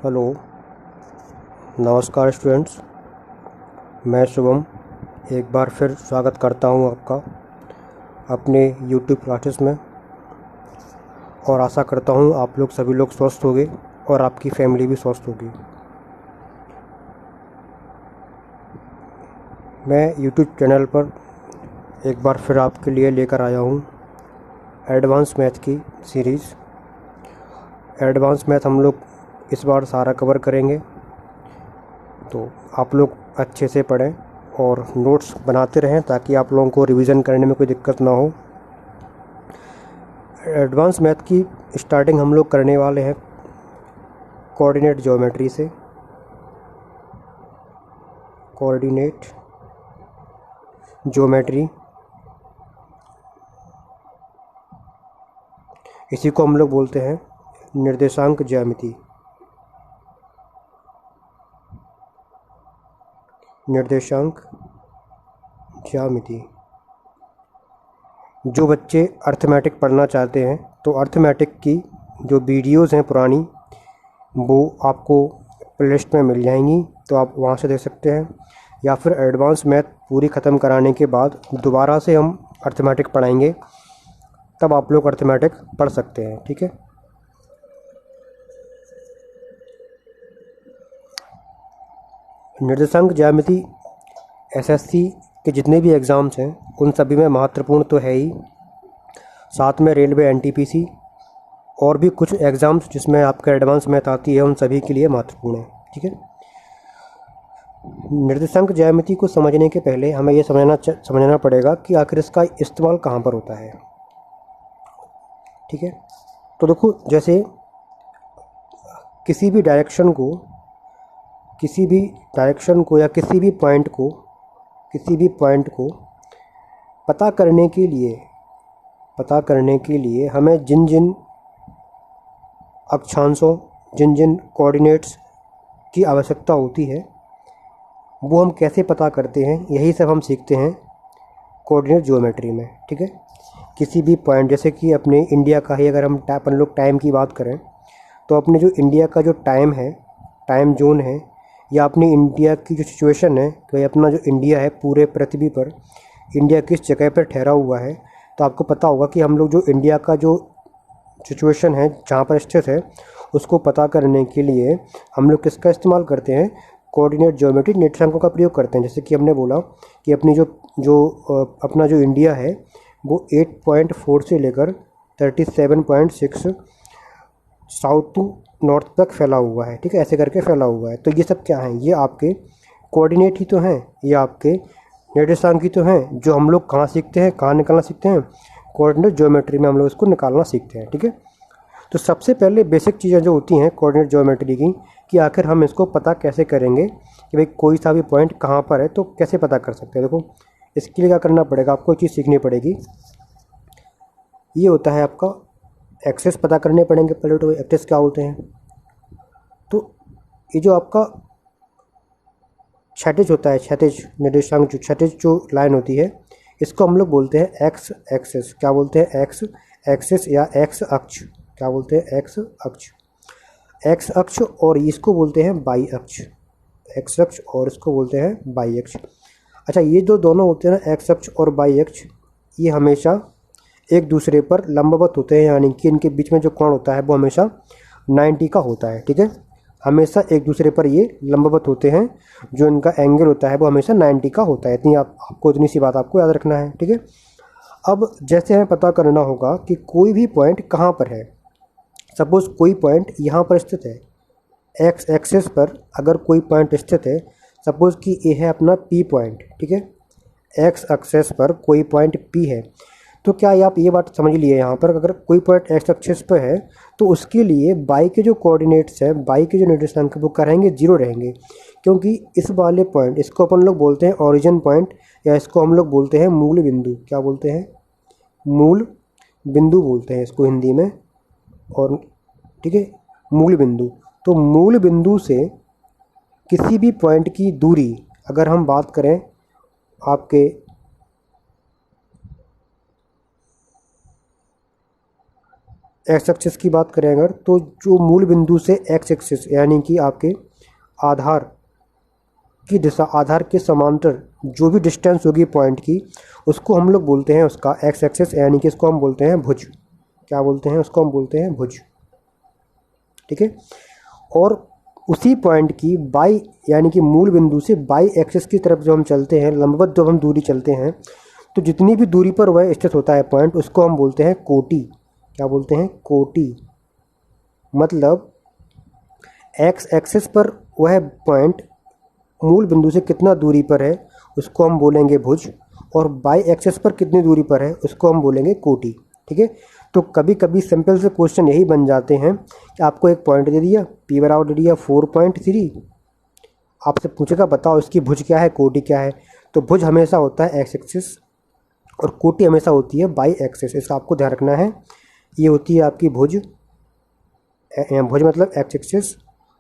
Hello, नमस्कार students. मैं शुभम एक बार फिर स्वागत करता हूं आपका अपने यूट्यूब क्लासेस में, और आशा करता हूं आप लोग सभी लोग स्वस्थ होंगे और आपकी फैमिली भी स्वस्थ होगी। मैं यूट्यूब चैनल पर एक बार फिर आपके लिए लेकर आया हूं एडवांस मैथ की सीरीज़। एडवांस मैथ हम लोग इस बार सारा कवर करेंगे, तो आप लोग अच्छे से पढ़ें और नोट्स बनाते रहें ताकि आप लोगों को रिवीजन करने में कोई दिक्कत ना हो। एडवांस मैथ की स्टार्टिंग हम लोग करने वाले हैं कोऑर्डिनेट ज्योमेट्री से। कोऑर्डिनेट ज्योमेट्री, इसी को हम लोग बोलते हैं निर्देशांक ज्यामिति। निर्देशांक ज्यामिति। जो बच्चे अर्थमेटिक पढ़ना चाहते हैं तो अर्थमेटिक की जो वीडियोज़ हैं पुरानी, वो आपको प्लेलिस्ट में मिल जाएंगी, तो आप वहाँ से देख सकते हैं। या फिर एडवांस मैथ पूरी ख़त्म कराने के बाद दोबारा से हम अर्थमेटिक पढ़ाएंगे, तब आप लोग अर्थमेटिक पढ़ सकते हैं। ठीक है। निर्देशांक ज्यामिति एसएससी के जितने भी एग्ज़ाम्स हैं उन सभी में महत्वपूर्ण तो है ही, साथ में रेलवे एनटीपीसी और भी कुछ एग्ज़ाम्स जिसमें आपका एडवांस मैथ आती है, उन सभी के लिए महत्वपूर्ण है। ठीक है। निर्देशांक ज्यामिति को समझने के पहले हमें ये समझना पड़ेगा कि आखिर इसका इस्तेमाल कहाँ पर होता है। ठीक है। तो देखो, जैसे किसी भी डायरेक्शन को या किसी भी पॉइंट को पता करने के लिए हमें जिन जिन अक्षांशों, जिन कोऑर्डिनेट्स की आवश्यकता होती है, वो हम कैसे पता करते हैं, यही सब हम सीखते हैं कोऑर्डिनेट ज्योमेट्री में। ठीक है। किसी भी पॉइंट, जैसे कि अपने इंडिया का ही अगर हम अपन लोग टाइम की बात करें, तो अपने जो इंडिया का जो टाइम है, टाइम जोन है, या अपनी इंडिया की जो सिचुएशन है कि अपना जो इंडिया है पूरे पृथ्वी पर इंडिया किस जगह पर ठहरा हुआ है, तो आपको पता होगा कि हम लोग जो इंडिया का जो सिचुएशन है जहाँ पर स्थित है, उसको पता करने के लिए हम लोग किसका इस्तेमाल करते हैं, कोऑर्डिनेट ज्योमेट्री निर्देशांकों का प्रयोग करते हैं। जैसे कि हमने बोला कि अपनी अपना जो इंडिया है वो 8.4 से लेकर 37.6 साउथ टू नॉर्थ तक फैला हुआ है। ठीक है, ऐसे करके फैला हुआ है। तो ये सब क्या है, ये आपके कोऑर्डिनेट ही तो हैं, ये आपके निर्देशांक ही तो हैं, जो हम लोग कहाँ सीखते हैं, कहाँ निकालना सीखते हैं, कोऑर्डिनेट ज्योमेट्री में हम लोग इसको निकालना सीखते हैं। ठीक है। तो सबसे पहले बेसिक चीज़ें जो होती हैं कोऑर्डिनेट ज्योमेट्री की, कि आखिर हम इसको पता कैसे करेंगे कि भाई कोई सा भी पॉइंट कहाँ पर है, तो कैसे पता कर सकते हैं। देखो, इसके लिए क्या करना पड़ेगा, आपको एक चीज़ सीखनी पड़ेगी। ये होता है आपका एक्सेस पता करने पड़ेंगे पहले। तो एक्सेस क्या होते हैं, तो ये जो आपका क्षैतिज होता है, क्षैतिज निर्देशांक, जो क्षैतिज जो लाइन होती है, इसको हम लोग बोलते हैं एक्स एक्सेस। क्या बोलते हैं, एक्स एक्सेस या एक्स अक्ष। क्या बोलते हैं, एक्स अक्ष। एक्स अक्ष, और इसको बोलते हैं बाई अक्ष। एक्स अक्ष और इसको बोलते हैं बाई अक्ष। अच्छा, ये जो दोनों होते हैं ना, एक्स अक्ष और बाई अक्ष, ये हमेशा एक दूसरे पर लंबवत होते हैं, यानी कि इनके बीच में जो कोण होता है वो हमेशा 90 का होता है। ठीक है, हमेशा एक दूसरे पर ये लंबवत होते हैं, जो इनका एंगल होता है वो हमेशा 90 का होता है। इतनी सी बात आपको याद रखना है। ठीक है। अब जैसे हमें पता करना होगा कि कोई भी पॉइंट कहाँ पर है। सपोज़ कोई पॉइंट यहाँ पर स्थित है, एक्स एक्सिस पर अगर कोई पॉइंट स्थित है, सपोज़ कि ये है अपना पी पॉइंट। ठीक है, एक्स एक्सिस पर कोई पॉइंट पी है, तो क्या आप ये बात समझ लिए, यहाँ पर अगर कोई पॉइंट एक्स एक्सिस पर है तो उसके लिए बाई के जो कोऑर्डिनेट्स है, बाई के जो निर्देशांक वो क्या रहेंगे, 0 रहेंगे। क्योंकि इस वाले पॉइंट, इसको अपन लोग बोलते हैं ओरिजिन पॉइंट, या इसको हम लोग बोलते हैं मूल बिंदु। क्या बोलते हैं, मूल बिंदु बोलते हैं इसको हिंदी में। और ठीक है, मूल बिंदु। तो मूल बिंदु से किसी भी पॉइंट की दूरी, अगर हम बात करें आपके एक्स एक्सिस की बात करें अगर, तो जो मूल बिंदु से एक्स एक्सिस यानी कि आपके आधार की दिशा, आधार के समांतर जो भी डिस्टेंस होगी पॉइंट की, उसको हम लोग बोलते हैं उसका एक्स एक्सिस, यानी कि इसको हम बोलते हैं भुज। क्या बोलते हैं? उसको हम बोलते हैं भुज। ठीक है। और उसी पॉइंट की बाई यानी कि मूल बिंदु से बाई एक्सिस की तरफ जब हम चलते हैं, लंबवत जब हम दूरी चलते हैं, तो जितनी भी दूरी पर वह स्थित होता है पॉइंट, उसको हम बोलते हैं कोटि। क्या बोलते हैं? कोटि। मतलब एक्स एक्सिस पर वह पॉइंट मूल बिंदु से कितना दूरी पर है, उसको हम बोलेंगे भुज, और बाई एक्सिस पर कितनी दूरी पर है, उसको हम बोलेंगे कोटि। ठीक है। तो कभी कभी सिंपल से क्वेश्चन यही बन जाते हैं कि आपको एक पॉइंट दे दिया, पी बराबर दे दिया 4.3, आपसे पूछेगा बताओ इसकी भुज क्या है, कोटि क्या है। तो भुज हमेशा होता है एक्स एक्सिस और कोटि हमेशा होती है बाई एक्सिस, इसका आपको ध्यान रखना है। ये होती है आपकी भुज, भुज मतलब एक्स एक्सिस,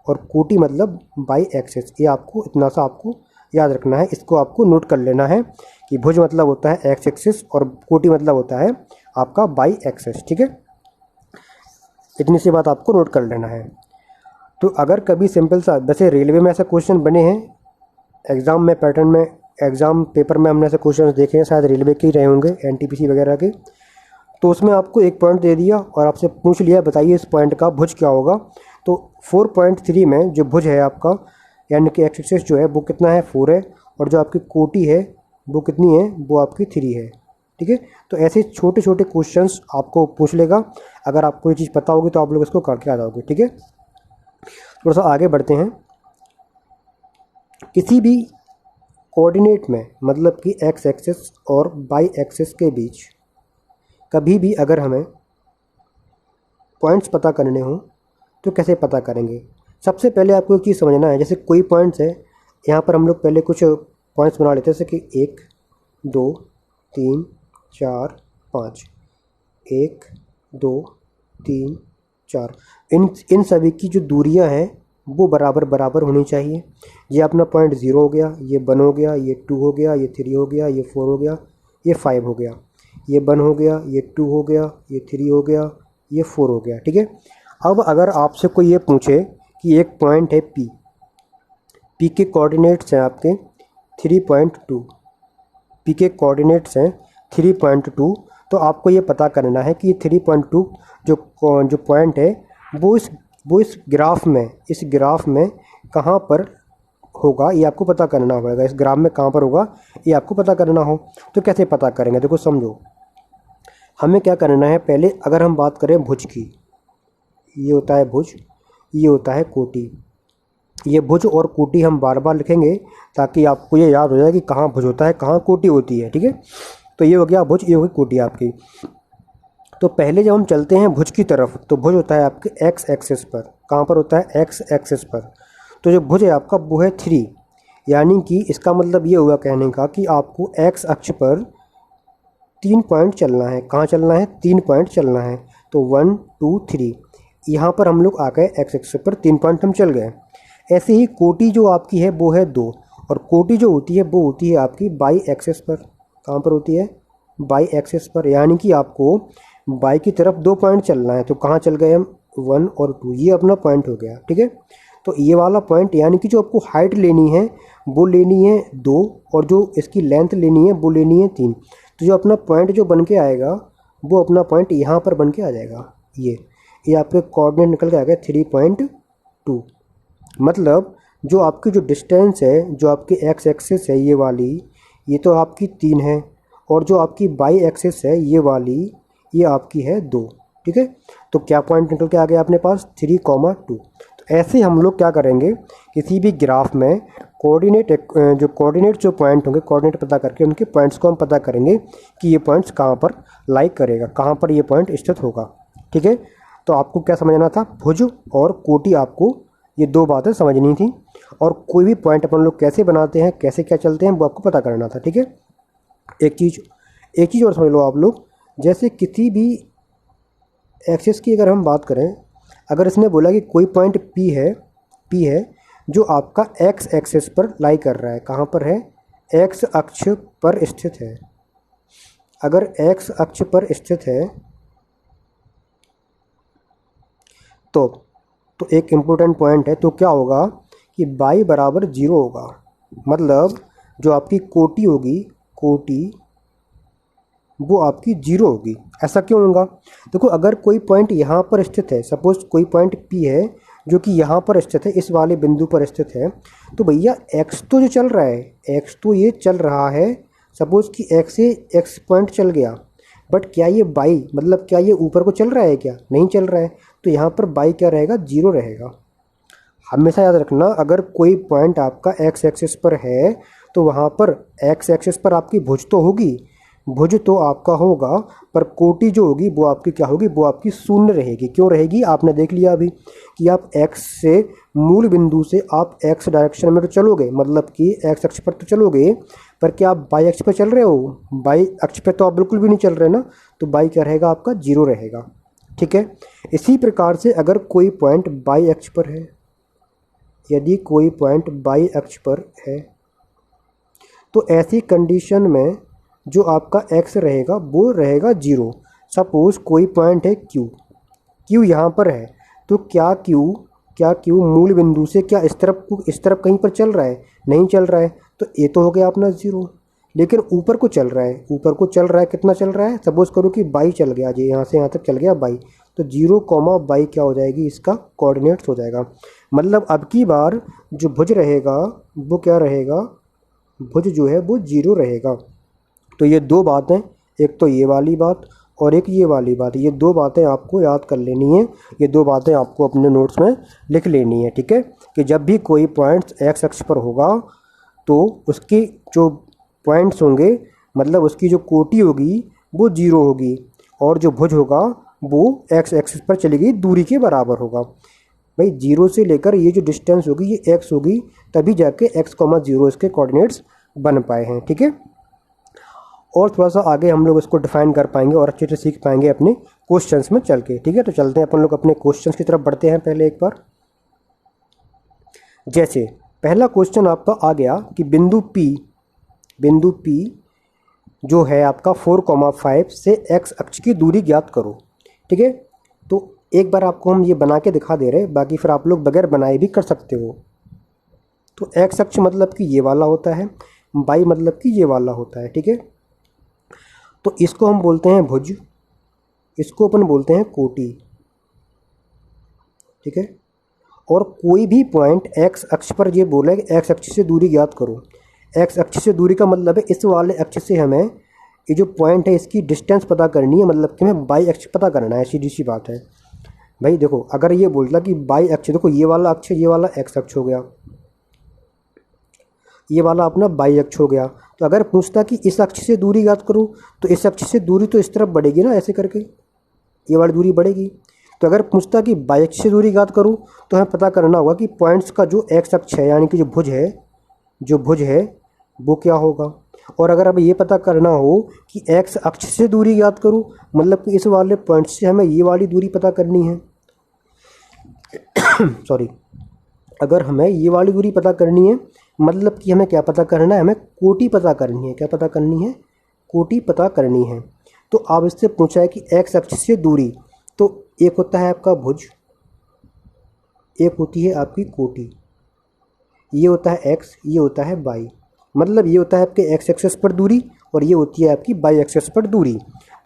और कोटि मतलब बाई एक्सिस। ये आपको इतना सा आपको याद रखना है, इसको आपको नोट कर लेना है कि भुज मतलब होता है एक्स एक्सिस और कोटि मतलब होता है आपका बाई एक्सिस। ठीक है। इतनी सी बात आपको नोट कर लेना है। तो अगर कभी सिंपल सा, वैसे रेलवे में ऐसे क्वेश्चन बने हैं एग्ज़ाम में, पैटर्न में, एग्ज़ाम पेपर में हमने ऐसे क्वेश्चन देखे हैं, शायद रेलवे के ही रहे होंगे, एनटीपीसी वगैरह के। तो उसमें आपको एक पॉइंट दे दिया और आपसे पूछ लिया बताइए इस पॉइंट का भुज क्या होगा। तो 4.3 में जो भुज है आपका, यानी कि एक्स एक्सिस जो है वो कितना है, 4 है, और जो आपकी कोटि है वो कितनी है, वो आपकी 3 है। ठीक है। तो ऐसे छोटे छोटे क्वेश्चंस आपको पूछ लेगा, अगर आपको ये चीज़ पता होगी तो आप लोग इसको करके आ जाओगे। ठीक है। थोड़ा सा आगे बढ़ते हैं। किसी भी कोऑर्डिनेट में, मतलब कि एक्स एक्सिस और बाई एक्सिस के बीच कभी भी अगर हमें पॉइंट्स पता करने हों तो कैसे पता करेंगे? सबसे पहले आपको एक चीज़ समझना है, जैसे कोई पॉइंट्स है, यहाँ पर हम लोग पहले कुछ पॉइंट्स बना लेते हैं, जैसे कि 1 2 3 4 5, 1 2 3 4, इन सभी की जो दूरियां हैं वो बराबर बराबर होनी चाहिए। ये अपना पॉइंट 0 हो गया, ये 1 हो गया, ये 2 हो गया, ये 3 हो गया, ये 4 हो गया, ये 5 हो गया, ये 1 हो गया, ये 2 हो गया, ये 3 हो गया, ये 4 हो गया। ठीक है। अब अगर आपसे कोई ये पूछे कि एक पॉइंट है पी, पी के कोऑर्डिनेट्स हैं आपके 3.2, पी के कोऑर्डिनेट्स हैं 3.2, तो आपको ये पता करना है कि 3.2 जो पॉइंट है वो इस ग्राफ में कहाँ पर होगा, ये आपको पता करना होगा। इस ग्राफ में कहाँ पर होगा ये आपको पता करना हो, तो कैसे पता करेंगे? देखो समझो, हमें क्या करना है, पहले अगर हम बात करें भुज की, ये होता है भुज, ये होता है कोटि। ये भुज और कोटि हम बार बार लिखेंगे ताकि आपको ये याद हो जाए कि कहाँ भुज होता है, कहाँ कोटि होती है। ठीक है। तो ये हो गया भुज, ये होगी कोटि आपकी। तो पहले जब हम चलते हैं भुज की तरफ, तो भुज होता है आपके एक्स एक्सिस पर। कहाँ पर होता है? एक्स एक्सिस पर। तो जो भुज है आपका वो है 3, यानी कि इसका मतलब ये हुआ कहने का कि आपको एक्स अक्ष पर 3 पॉइंट चलना है। कहाँ चलना है? 3 पॉइंट चलना है। तो 1 2 3, यहाँ पर हम लोग आ गए एक्स एक्सिस पर, 3 पॉइंट हम चल गए। ऐसे ही कोटि जो आपकी है वो है 2, और कोटि जो होती है वो होती है आपकी बाई एक्सिस पर। कहाँ पर होती है? बाई एक्सिस पर, यानी कि आपको बाई की तरफ 2 पॉइंट चलना है। तो कहाँ चल गए हम? 1 और 2, ये अपना पॉइंट हो गया। ठीक है। तो ये वाला पॉइंट, यानी कि जो आपको हाइट लेनी है वो लेनी है 2, और जो इसकी लेंथ लेनी है वो लेनी है 3। तो जो अपना पॉइंट जो बन के आएगा वो अपना पॉइंट यहाँ पर बन के आ जाएगा। ये आपके कोऑर्डिनेट निकल के आ गया 3.2। मतलब जो आपकी जो डिस्टेंस है, जो आपकी एक्स एक्सिस है ये वाली, ये तो आपकी 3 है, और जो आपकी बाई एक्सिस है ये वाली, ये आपकी है 2। ठीक है। तो क्या पॉइंट निकल के आ गया अपने पास? 3,2। तो ऐसे हम लोग क्या करेंगे, किसी भी ग्राफ में कोऑर्डिनेट जो पॉइंट होंगे, कोऑर्डिनेट पता करके उनके पॉइंट्स को हम पता करेंगे कि ये पॉइंट्स कहाँ पर लाइक करेगा, कहाँ पर ये पॉइंट स्थित होगा। ठीक है। तो आपको क्या समझना था? भुज और कोटि, आपको ये 2 बातें समझनी थी, और कोई भी पॉइंट अपन लोग कैसे बनाते हैं, कैसे क्या चलते हैं, वो आपको पता करना था। ठीक है। एक चीज़ और समझ लो आप लोग, जैसे किसी भी एक्सिस की अगर हम बात करें, अगर इसने बोला कि कोई पॉइंट पी है जो आपका एक्स एक्सिस पर लाई कर रहा है, कहाँ पर है? एक्स अक्ष पर स्थित है। अगर एक्स अक्ष पर स्थित है तो एक इम्पोर्टेंट पॉइंट है, तो क्या होगा कि y बराबर 0 होगा, मतलब जो आपकी कोटि होगी, कोटि वो आपकी 0 होगी। ऐसा क्यों होगा? देखो, अगर कोई पॉइंट यहाँ पर स्थित है, सपोज कोई पॉइंट P है जो कि यहाँ पर स्थित है, इस वाले बिंदु पर स्थित है, तो भैया x तो जो चल रहा है, x तो ये चल रहा है, सपोज कि x से x पॉइंट चल गया, बट क्या ये y, मतलब क्या ये ऊपर को चल रहा है? क्या नहीं चल रहा है, तो यहाँ पर y क्या रहेगा? 0 रहेगा। हमेशा याद रखना, अगर कोई पॉइंट आपका x एक्सिस पर है तो वहाँ पर x एक्सिस पर आपकी भुज तो होगी, भुज तो आपका होगा, पर कोटि जो होगी वो आपकी क्या होगी? वो आपकी शून्य रहेगी। क्यों रहेगी? आपने देख लिया अभी कि आप x से मूल बिंदु से आप x डायरेक्शन में तो चलोगे, मतलब कि x अक्ष पर तो चलोगे, पर क्या आप y अक्ष पर चल रहे हो? y अक्ष पर तो आप बिल्कुल भी नहीं चल रहे ना, तो y क्या रहेगा? आपका 0 रहेगा। ठीक है। इसी प्रकार से अगर कोई पॉइंट y अक्ष पर है, यदि कोई पॉइंट y अक्ष पर है, तो ऐसी कंडीशन में जो आपका x रहेगा वो रहेगा 0। सपोज कोई पॉइंट है Q यहाँ पर है, तो क्या Q मूल बिंदु से क्या इस तरफ कहीं पर चल रहा है? नहीं चल रहा है, तो ये तो हो गया अपना 0। लेकिन ऊपर को चल रहा है, ऊपर को चल रहा है, कितना चल रहा है? सपोज करो कि y चल गया, जी यहाँ से यहाँ तक चल गया y, तो 0, y क्या हो जाएगी? इसका कोऑर्डिनेट्स हो जाएगा। मतलब अब की बार जो भुज रहेगा वो क्या रहेगा? भुज जो है वो 0 रहेगा। तो ये दो बातें, एक तो ये वाली बात और एक ये वाली बात, ये दो बातें आपको याद कर लेनी है, ये दो बातें आपको अपने नोट्स में लिख लेनी है। ठीक है, कि जब भी कोई पॉइंट्स x अक्ष पर होगा तो उसकी जो पॉइंट्स होंगे, मतलब उसकी जो कोटि होगी वो 0 होगी, और जो भुज होगा वो x एक्सिस पर चली गई दूरी के बराबर होगा। भाई 0 से लेकर ये जो डिस्टेंस होगी ये x होगी, तभी जाके x, 0 इसके कोऑर्डिनेट्स बन पाए हैं। ठीक है, और थोड़ा सा आगे हम लोग इसको डिफाइन कर पाएंगे और अच्छे से सीख पाएंगे अपने क्वेश्चंस में चल के। ठीक है, तो चलते हैं अपन लोग अपने क्वेश्चंस की तरफ बढ़ते हैं पहले एक बार। जैसे पहला क्वेश्चन आपका आ गया कि बिंदु P जो है आपका 4,5 से x अक्ष की दूरी ज्ञात करो। ठीक है, तो एक बार आपको हम ये बना के दिखा दे रहे हैं, बाकी फिर आप लोग बगैर बनाए भी कर सकते हो। तो x अक्ष मतलब कि ये वाला होता है, y मतलब कि ये वाला होता है। ठीक है, तो इसको हम बोलते हैं भुज, इसको अपन बोलते हैं कोटि। ठीक है, और कोई भी पॉइंट x अक्ष पर ये बोले x अक्ष से दूरी ज्ञात करो। x अक्ष से दूरी का मतलब है इस वाले अक्ष से हमें ये जो पॉइंट है इसकी डिस्टेंस पता करनी है, मतलब कि हमें y अक्ष पता करना है, सीधी सी बात है। भाई देखो, अगर ये बोलता कि y अक्ष, देखो ये वाला अक्ष, ये वाला x अक्ष हो गया, ये वाला अपना y अक्ष हो गया, तो अगर पूछता कि इस अक्ष से दूरी ज्ञात करो, तो इस अक्ष से दूरी तो इस तरफ बढ़ेगी ना, ऐसे करके ये वाली दूरी बढ़ेगी। तो अगर पूछता कि y अक्ष से दूरी ज्ञात करूँ, तो हमें पता करना होगा कि पॉइंट्स का जो x अक्ष है, यानी कि जो भुज है वो क्या होगा। और अगर अब ये पता करना हो कि x अक्ष से दूरी ज्ञात करूँ, मतलब कि इस वाले पॉइंट से हमें ये वाली दूरी पता करनी है सॉरी, अगर हमें ये वाली दूरी पता करनी है, मतलब कि हमें क्या पता करना है? हमें कोटि पता करनी है। क्या पता करनी है? कोटि पता करनी है। तो अब इससे पूछा है कि x अक्ष से दूरी, तो एक होता है आपका भुज, एक होती है आपकी कोटि, ये होता है x, ये होता है y, मतलब ये होता है आपके x एक्सिस पर दूरी और ये होती है आपकी y एक्सिस पर दूरी।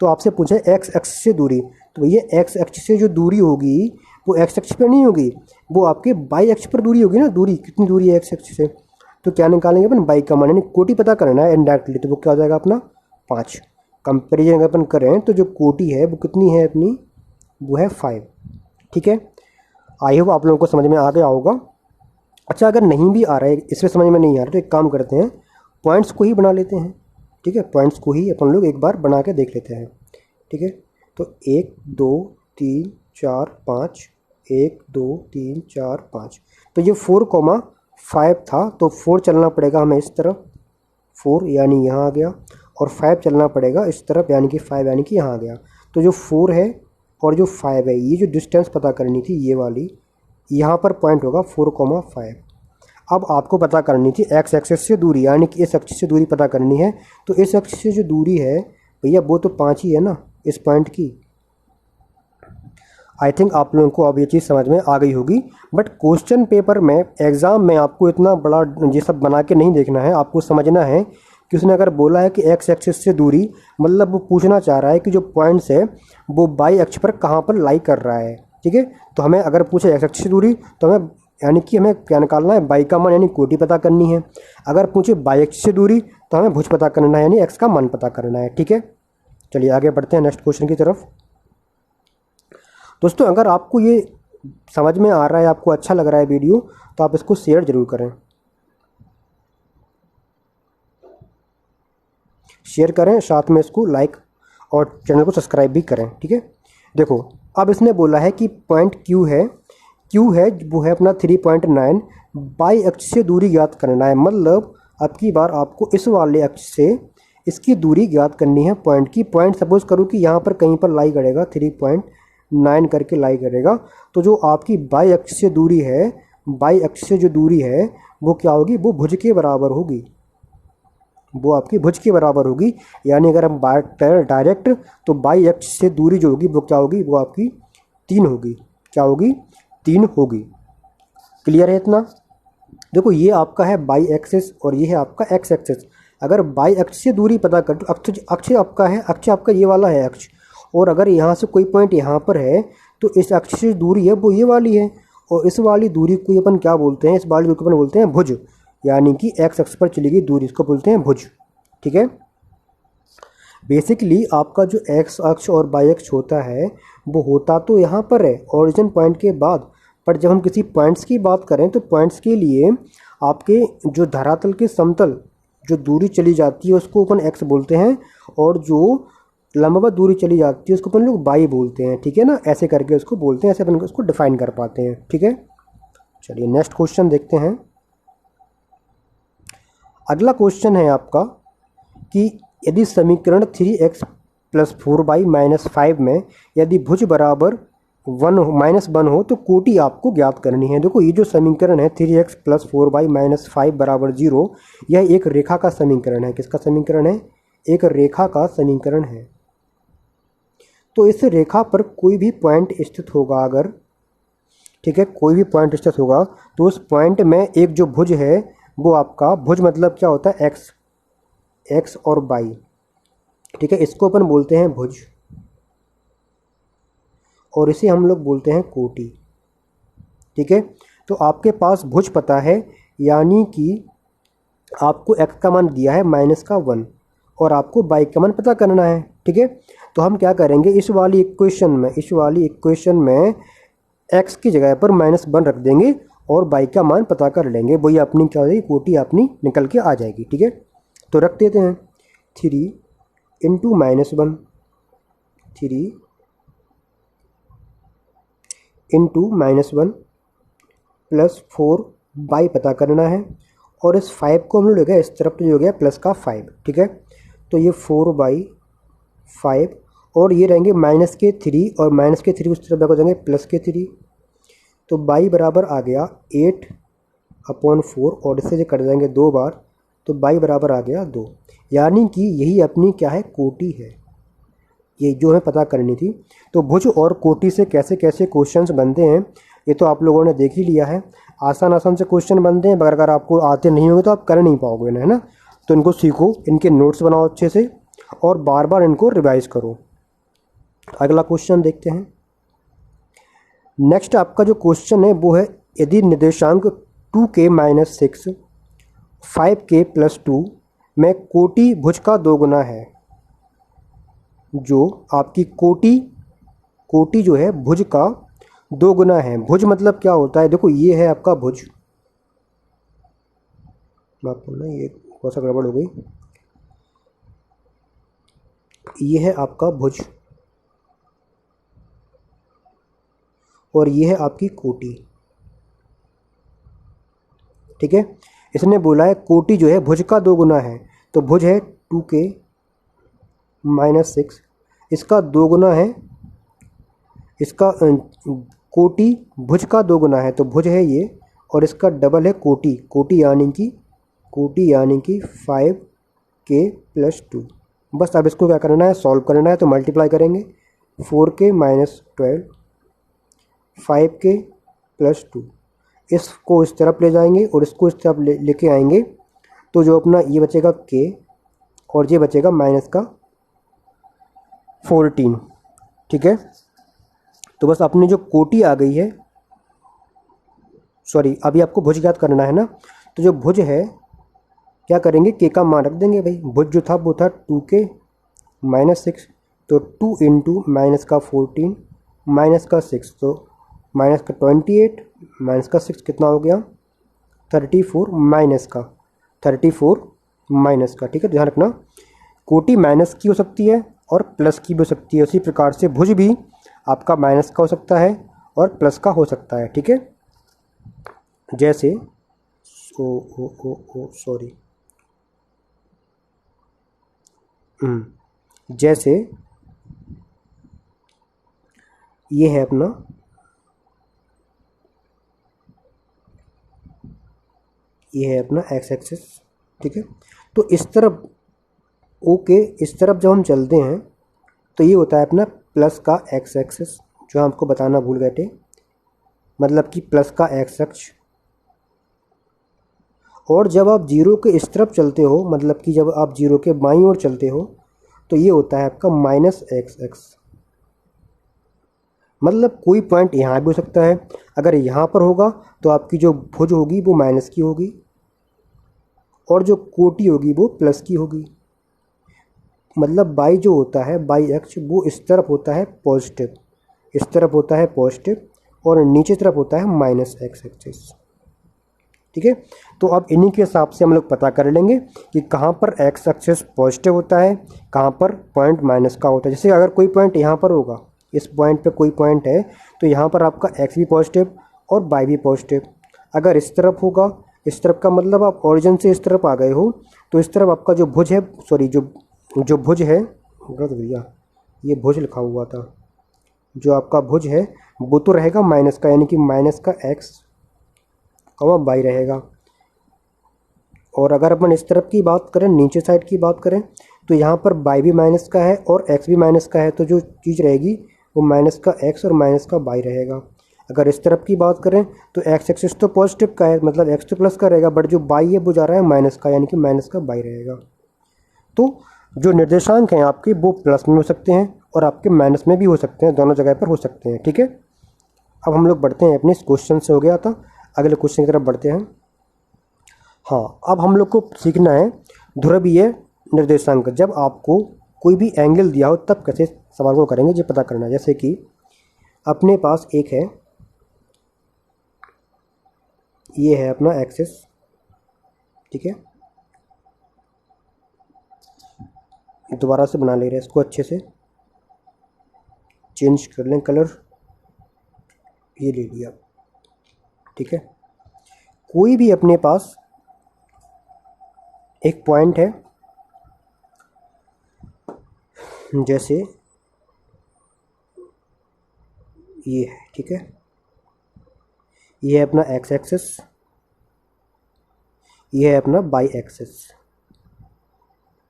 तो आपसे पूछा है x अक्ष से दूरी, तो भैया x अक्ष से जो दूरी होगी वो x अक्ष पर नहीं होगी, वो आपके y अक्ष पर दूरी होगी ना। दूरी कितनी दूरी है x अक्ष से, तो क्या निकालेंगे अपन? y का मान, यानी कोटि पता करना है इनडायरेक्टली, तो वो क्या हो जाएगा अपना 5। कंपेरिजन अगर अपन करें तो जो कोटि है वो कितनी है अपनी? वो है 5। ठीक है, आई होप आप लोगों को समझ में आ गया होगा। अच्छा, अगर नहीं भी आ रहा है, इसमें समझ में नहीं आ रहा, तो एक काम करते हैं, पॉइंट्स को ही बना लेते हैं। ठीक है, पॉइंट्स को ही अपन लोग एक बार बना के देख लेते हैं। ठीक है, तो 1 2 3 4 5, 1 2 3 4 5, तो ये 4,5 था, तो 4 चलना पड़ेगा हमें इस तरफ, 4 यानी यहाँ आ गया, और 5 चलना पड़ेगा इस तरफ, यानी कि 5 यानी कि यहाँ आ गया। तो जो 4 है और जो 5 है, ये जो डिस्टेंस पता करनी थी ये वाली, यहाँ पर पॉइंट होगा 4,5। अब आपको पता करनी थी x एक्सिस से दूरी, यानी कि इस अक्ष से दूरी पता करनी है। तो इस अक्ष से जो दूरी है भैया वो तो 5 ही है ना इस पॉइंट की। आई थिंक आप लोगों को अब ये चीज़ समझ में आ गई होगी। बट क्वेश्चन पेपर में, एग्ज़ाम में आपको इतना बड़ा ये सब बना के नहीं देखना है। आपको समझना है कि उसने अगर बोला है कि एक्स एक्सिस से दूरी, मतलब वो पूछना चाह रहा है कि जो पॉइंट्स है वो बाई अक्ष पर कहाँ पर लाई कर रहा है। ठीक है, तो हमें अगर पूछे एक्स एक्सिस से दूरी तो हमें यानी कि हमें क्या निकालना है, बाई का मान यानी कोटि पता करनी है। अगर पूछे बाई अक्ष से दूरी तो हमें भुज पता करना है यानी एक्स का मान पता करना है। ठीक है, चलिए आगे बढ़ते हैं नेक्स्ट क्वेश्चन की तरफ। दोस्तों अगर आपको ये समझ में आ रहा है, आपको अच्छा लग रहा है वीडियो, तो आप इसको शेयर ज़रूर करें, शेयर करें, साथ में इसको लाइक और चैनल को सब्सक्राइब भी करें। ठीक है, देखो अब इसने बोला है कि पॉइंट क्यू है वो है अपना 3.9, बाई अक्ष से दूरी ज्ञात करना है। मतलब अब की बार आपको इस वाले अक्ष से इसकी दूरी ज्ञात करनी है पॉइंट की। पॉइंट सपोज करो कि यहाँ पर कहीं पर लाई करेगा, 3.9 करके लाई करेगा, तो जो आपकी बाई अक्ष से दूरी है, बाई अक्ष से जो दूरी है वो क्या होगी, वो भुज के बराबर होगी, वो आपकी भुज के बराबर होगी। यानी अगर हम बात करें डायरेक्ट, तो बाई अक्ष से दूरी जो होगी वो क्या होगी, वो आपकी 3 होगी। क्या होगी, 3 होगी। क्लियर है इतना? देखो ये आपका है बाई एक्सिस और ये है आपका एक्स एक्सिस। अगर बाई अक्ष से दूरी पता कर, तो अक्ष आपका है, अक्ष आपका ये वाला है अक्ष, और अगर यहाँ से कोई पॉइंट यहाँ पर है तो इस अक्ष से दूरी है वो ये वाली है, और इस वाली दूरी को अपन क्या बोलते हैं, इस वाली दूरी को अपन बोलते हैं भुज, यानी कि एक्स अक्ष पर चली गई दूरी, इसको बोलते हैं भुज। ठीक है, बेसिकली आपका जो एक्स अक्ष और बाई अक्ष होता है वो होता तो यहाँ पर है ओरिजिन पॉइंट के बाद, पर जब हम किसी पॉइंट्स की बात करें तो पॉइंट्स के लिए आपके जो धरातल के समतल जो दूरी चली जाती है उसको अपन एक्स बोलते हैं, और जो लंबवत दूरी चली जाती है उसको अपन लोग बाई बोलते हैं। ठीक है ना, ऐसे करके उसको बोलते हैं, ऐसे अपन उसको डिफाइन कर पाते हैं। ठीक है, चलिए नेक्स्ट क्वेश्चन देखते हैं। अगला क्वेश्चन है आपका कि यदि समीकरण 3x + 4y - 5 में यदि भुज बराबर -1 हो तो कोटि आपको ज्ञात करनी है। देखो ये जो समीकरण है 3x + 4y - 5 = 0, यह एक रेखा का समीकरण है। किसका समीकरण है, एक रेखा का समीकरण है। तो इस रेखा पर कोई भी पॉइंट स्थित होगा अगर, ठीक है, कोई भी पॉइंट स्थित होगा तो उस पॉइंट में एक जो भुज है वो आपका, भुज मतलब क्या होता है, एक्स और बाई। ठीक है, इसको अपन बोलते हैं भुज और इसे हम लोग बोलते हैं कोटि। ठीक है, तो आपके पास भुज पता है, यानी कि आपको x का मान दिया है -1 और आपको बाई का मान पता करना है। ठीक है, तो हम क्या करेंगे, इस वाली इक्वेशन में x की जगह पर -1 रख देंगे और बाई का मान पता कर लेंगे। वही अपनी क्या हो जाएगी, कोटि अपनी निकल के आ जाएगी। ठीक है, तो रख देते हैं 3 × -1, 3 × -1 + 4 बाई पता करना है, और इस 5 को हम लोग ले गए इस तरफ तो हो गया प्लस का 5। ठीक है, तो ये 4/5 और ये रहेंगे -3 और -3 उस तरफ हो जाएंगे +3, तो बाई बराबर आ गया 8/4 और इससे जो कट जाएंगे 2 बार, तो बाई बराबर आ गया 2। यानी कि यही अपनी क्या है, कोटि है, ये जो हमें पता करनी थी। तो भुज और कोटि से कैसे कैसे क्वेश्चंस बनते हैं ये तो आप लोगों ने देख ही लिया है। आसान से क्वेश्चन बनते हैं, अगर आपको आते नहीं होंगे तो आप कर नहीं पाओगे ना, है ना। तो इनको सीखो, इनके नोट्स बनाओ अच्छे से और बार बार इनको रिवाइज करो। अगला क्वेश्चन देखते हैं। नेक्स्ट आपका जो क्वेश्चन है वो है, यदि निर्देशांक 2k - 6 5k + 2 में कोटि भुज का 2 गुना है। जो आपकी कोटि जो है भुज का 2 गुना है। भुज मतलब क्या होता है, देखो ये है आपका भुज, माफ करना ये थोड़ा सा गड़बड़ हो गई, ये है आपका भुज और ये है आपकी कोटि। ठीक है, इसने बोला है कोटि जो है भुज का 2 गुना है, तो भुज है 2k - 6, इसका 2 गुना है, इसका कोटि भुज का 2 गुना है तो भुज है ये, और इसका डबल है कोटि यानी कि 5k + 2। बस अब इसको क्या करना है, सॉल्व करना है, तो मल्टीप्लाई करेंगे 4k - 12 5k + 2, इसको इस तरफ ले जाएंगे और इसको इस तरफ लेके आएंगे, तो जो अपना ये बचेगा k और ये बचेगा माइनस का 14। ठीक है, तो बस अपनी जो कोटि आ गई है, सॉरी अभी आपको भुज याद करना है ना, तो जो भुज है क्या करेंगे, k का मान रख देंगे भाई। भुज जो था वो था 2k - 6, तो 2 × -14 -6, तो -28 -6 कितना हो गया 34 -34 ठीक है, ध्यान रखना कोटि माइनस की हो सकती है और प्लस की भी हो सकती है। उसी प्रकार से भुज भी आपका माइनस का हो सकता है और प्लस का हो सकता है। ठीक है, जैसे सॉरी जैसे ये है अपना एक्स एक्सिस। ठीक है, तो इस तरफ ओके, इस तरफ जब हम चलते हैं तो ये होता है अपना प्लस का एक्स एक्सिस, जो हमको बताना भूल गए थे, मतलब कि प्लस का एक्स अक्ष। और जब आप जीरो के इस तरफ चलते हो, मतलब कि जब आप जीरो के बाईं ओर चलते हो, तो ये होता है आपका माइनस एक्स एक्स। मतलब कोई पॉइंट यहाँ भी हो सकता है, अगर यहाँ पर होगा तो आपकी जो भुज होगी वो माइनस की होगी और जो कोटि होगी वो प्लस की होगी। मतलब बाई जो होता है, बाई अक्ष, वो इस तरफ होता है पॉजिटिव, इस तरफ होता है पॉजिटिव और नीचे तरफ होता है माइनस एक्स एक्सिस। ठीक है, तो अब इन्हीं के हिसाब से हम लोग पता कर लेंगे कि कहाँ पर एक्स एक्सिस पॉजिटिव होता है, कहाँ पर पॉइंट माइनस का होता है। जैसे अगर कोई पॉइंट यहाँ पर होगा, इस पॉइंट पे कोई पॉइंट है, तो यहाँ पर आपका एक्स भी पॉजिटिव और वाई भी पॉजिटिव। अगर इस तरफ होगा, इस तरफ का मतलब आप ओरिजिन से इस तरफ आ गए हो, तो इस तरफ आपका जो भुज है, सॉरी जो भुज है, गलत भैया ये भुज लिखा हुआ था, जो आपका भुज है वो तो रहेगा माइनस का, यानी कि माइनस का एक्स कमा वाई रहेगा। और अगर अपन इस तरफ की बात करें, नीचे साइड की बात करें, तो यहाँ पर वाई भी माइनस का है और एक्स भी माइनस का है, तो जो चीज़ रहेगी वो माइनस का एक्स और माइनस का वाई रहेगा। अगर इस तरफ की बात करें तो एक्स एक्सिस तो पॉजिटिव का है, मतलब एक्स तो प्लस का रहेगा, बट जो वाई है वो जा रहा है माइनस का, यानी कि माइनस का वाई रहेगा। तो जो निर्देशांक हैं आपके वो प्लस में हो सकते हैं और आपके माइनस में भी हो सकते हैं, दोनों जगह पर हो सकते हैं। ठीक है, अब हम लोग बढ़ते हैं, अपने इस क्वेश्चन से हो गया था, अगले क्वेश्चन की तरफ बढ़ते हैं। हाँ, अब हम लोग को सीखना है ध्रुवीय निर्देशांक। जब आपको कोई भी एंगल दिया हो तब कैसे सवाल को करेंगे ये पता करना है। जैसे कि अपने पास एक है, ये है अपना एक्सिस। ठीक है, दोबारा से बना ले रहे हैं इसको, अच्छे से चेंज कर लें कलर, ये ले लिया। ठीक है, कोई भी अपने पास एक पॉइंट है, जैसे ये है। ठीक है, ये है अपना एक्स एक्सिस, ये है अपना वाई एक्सिस।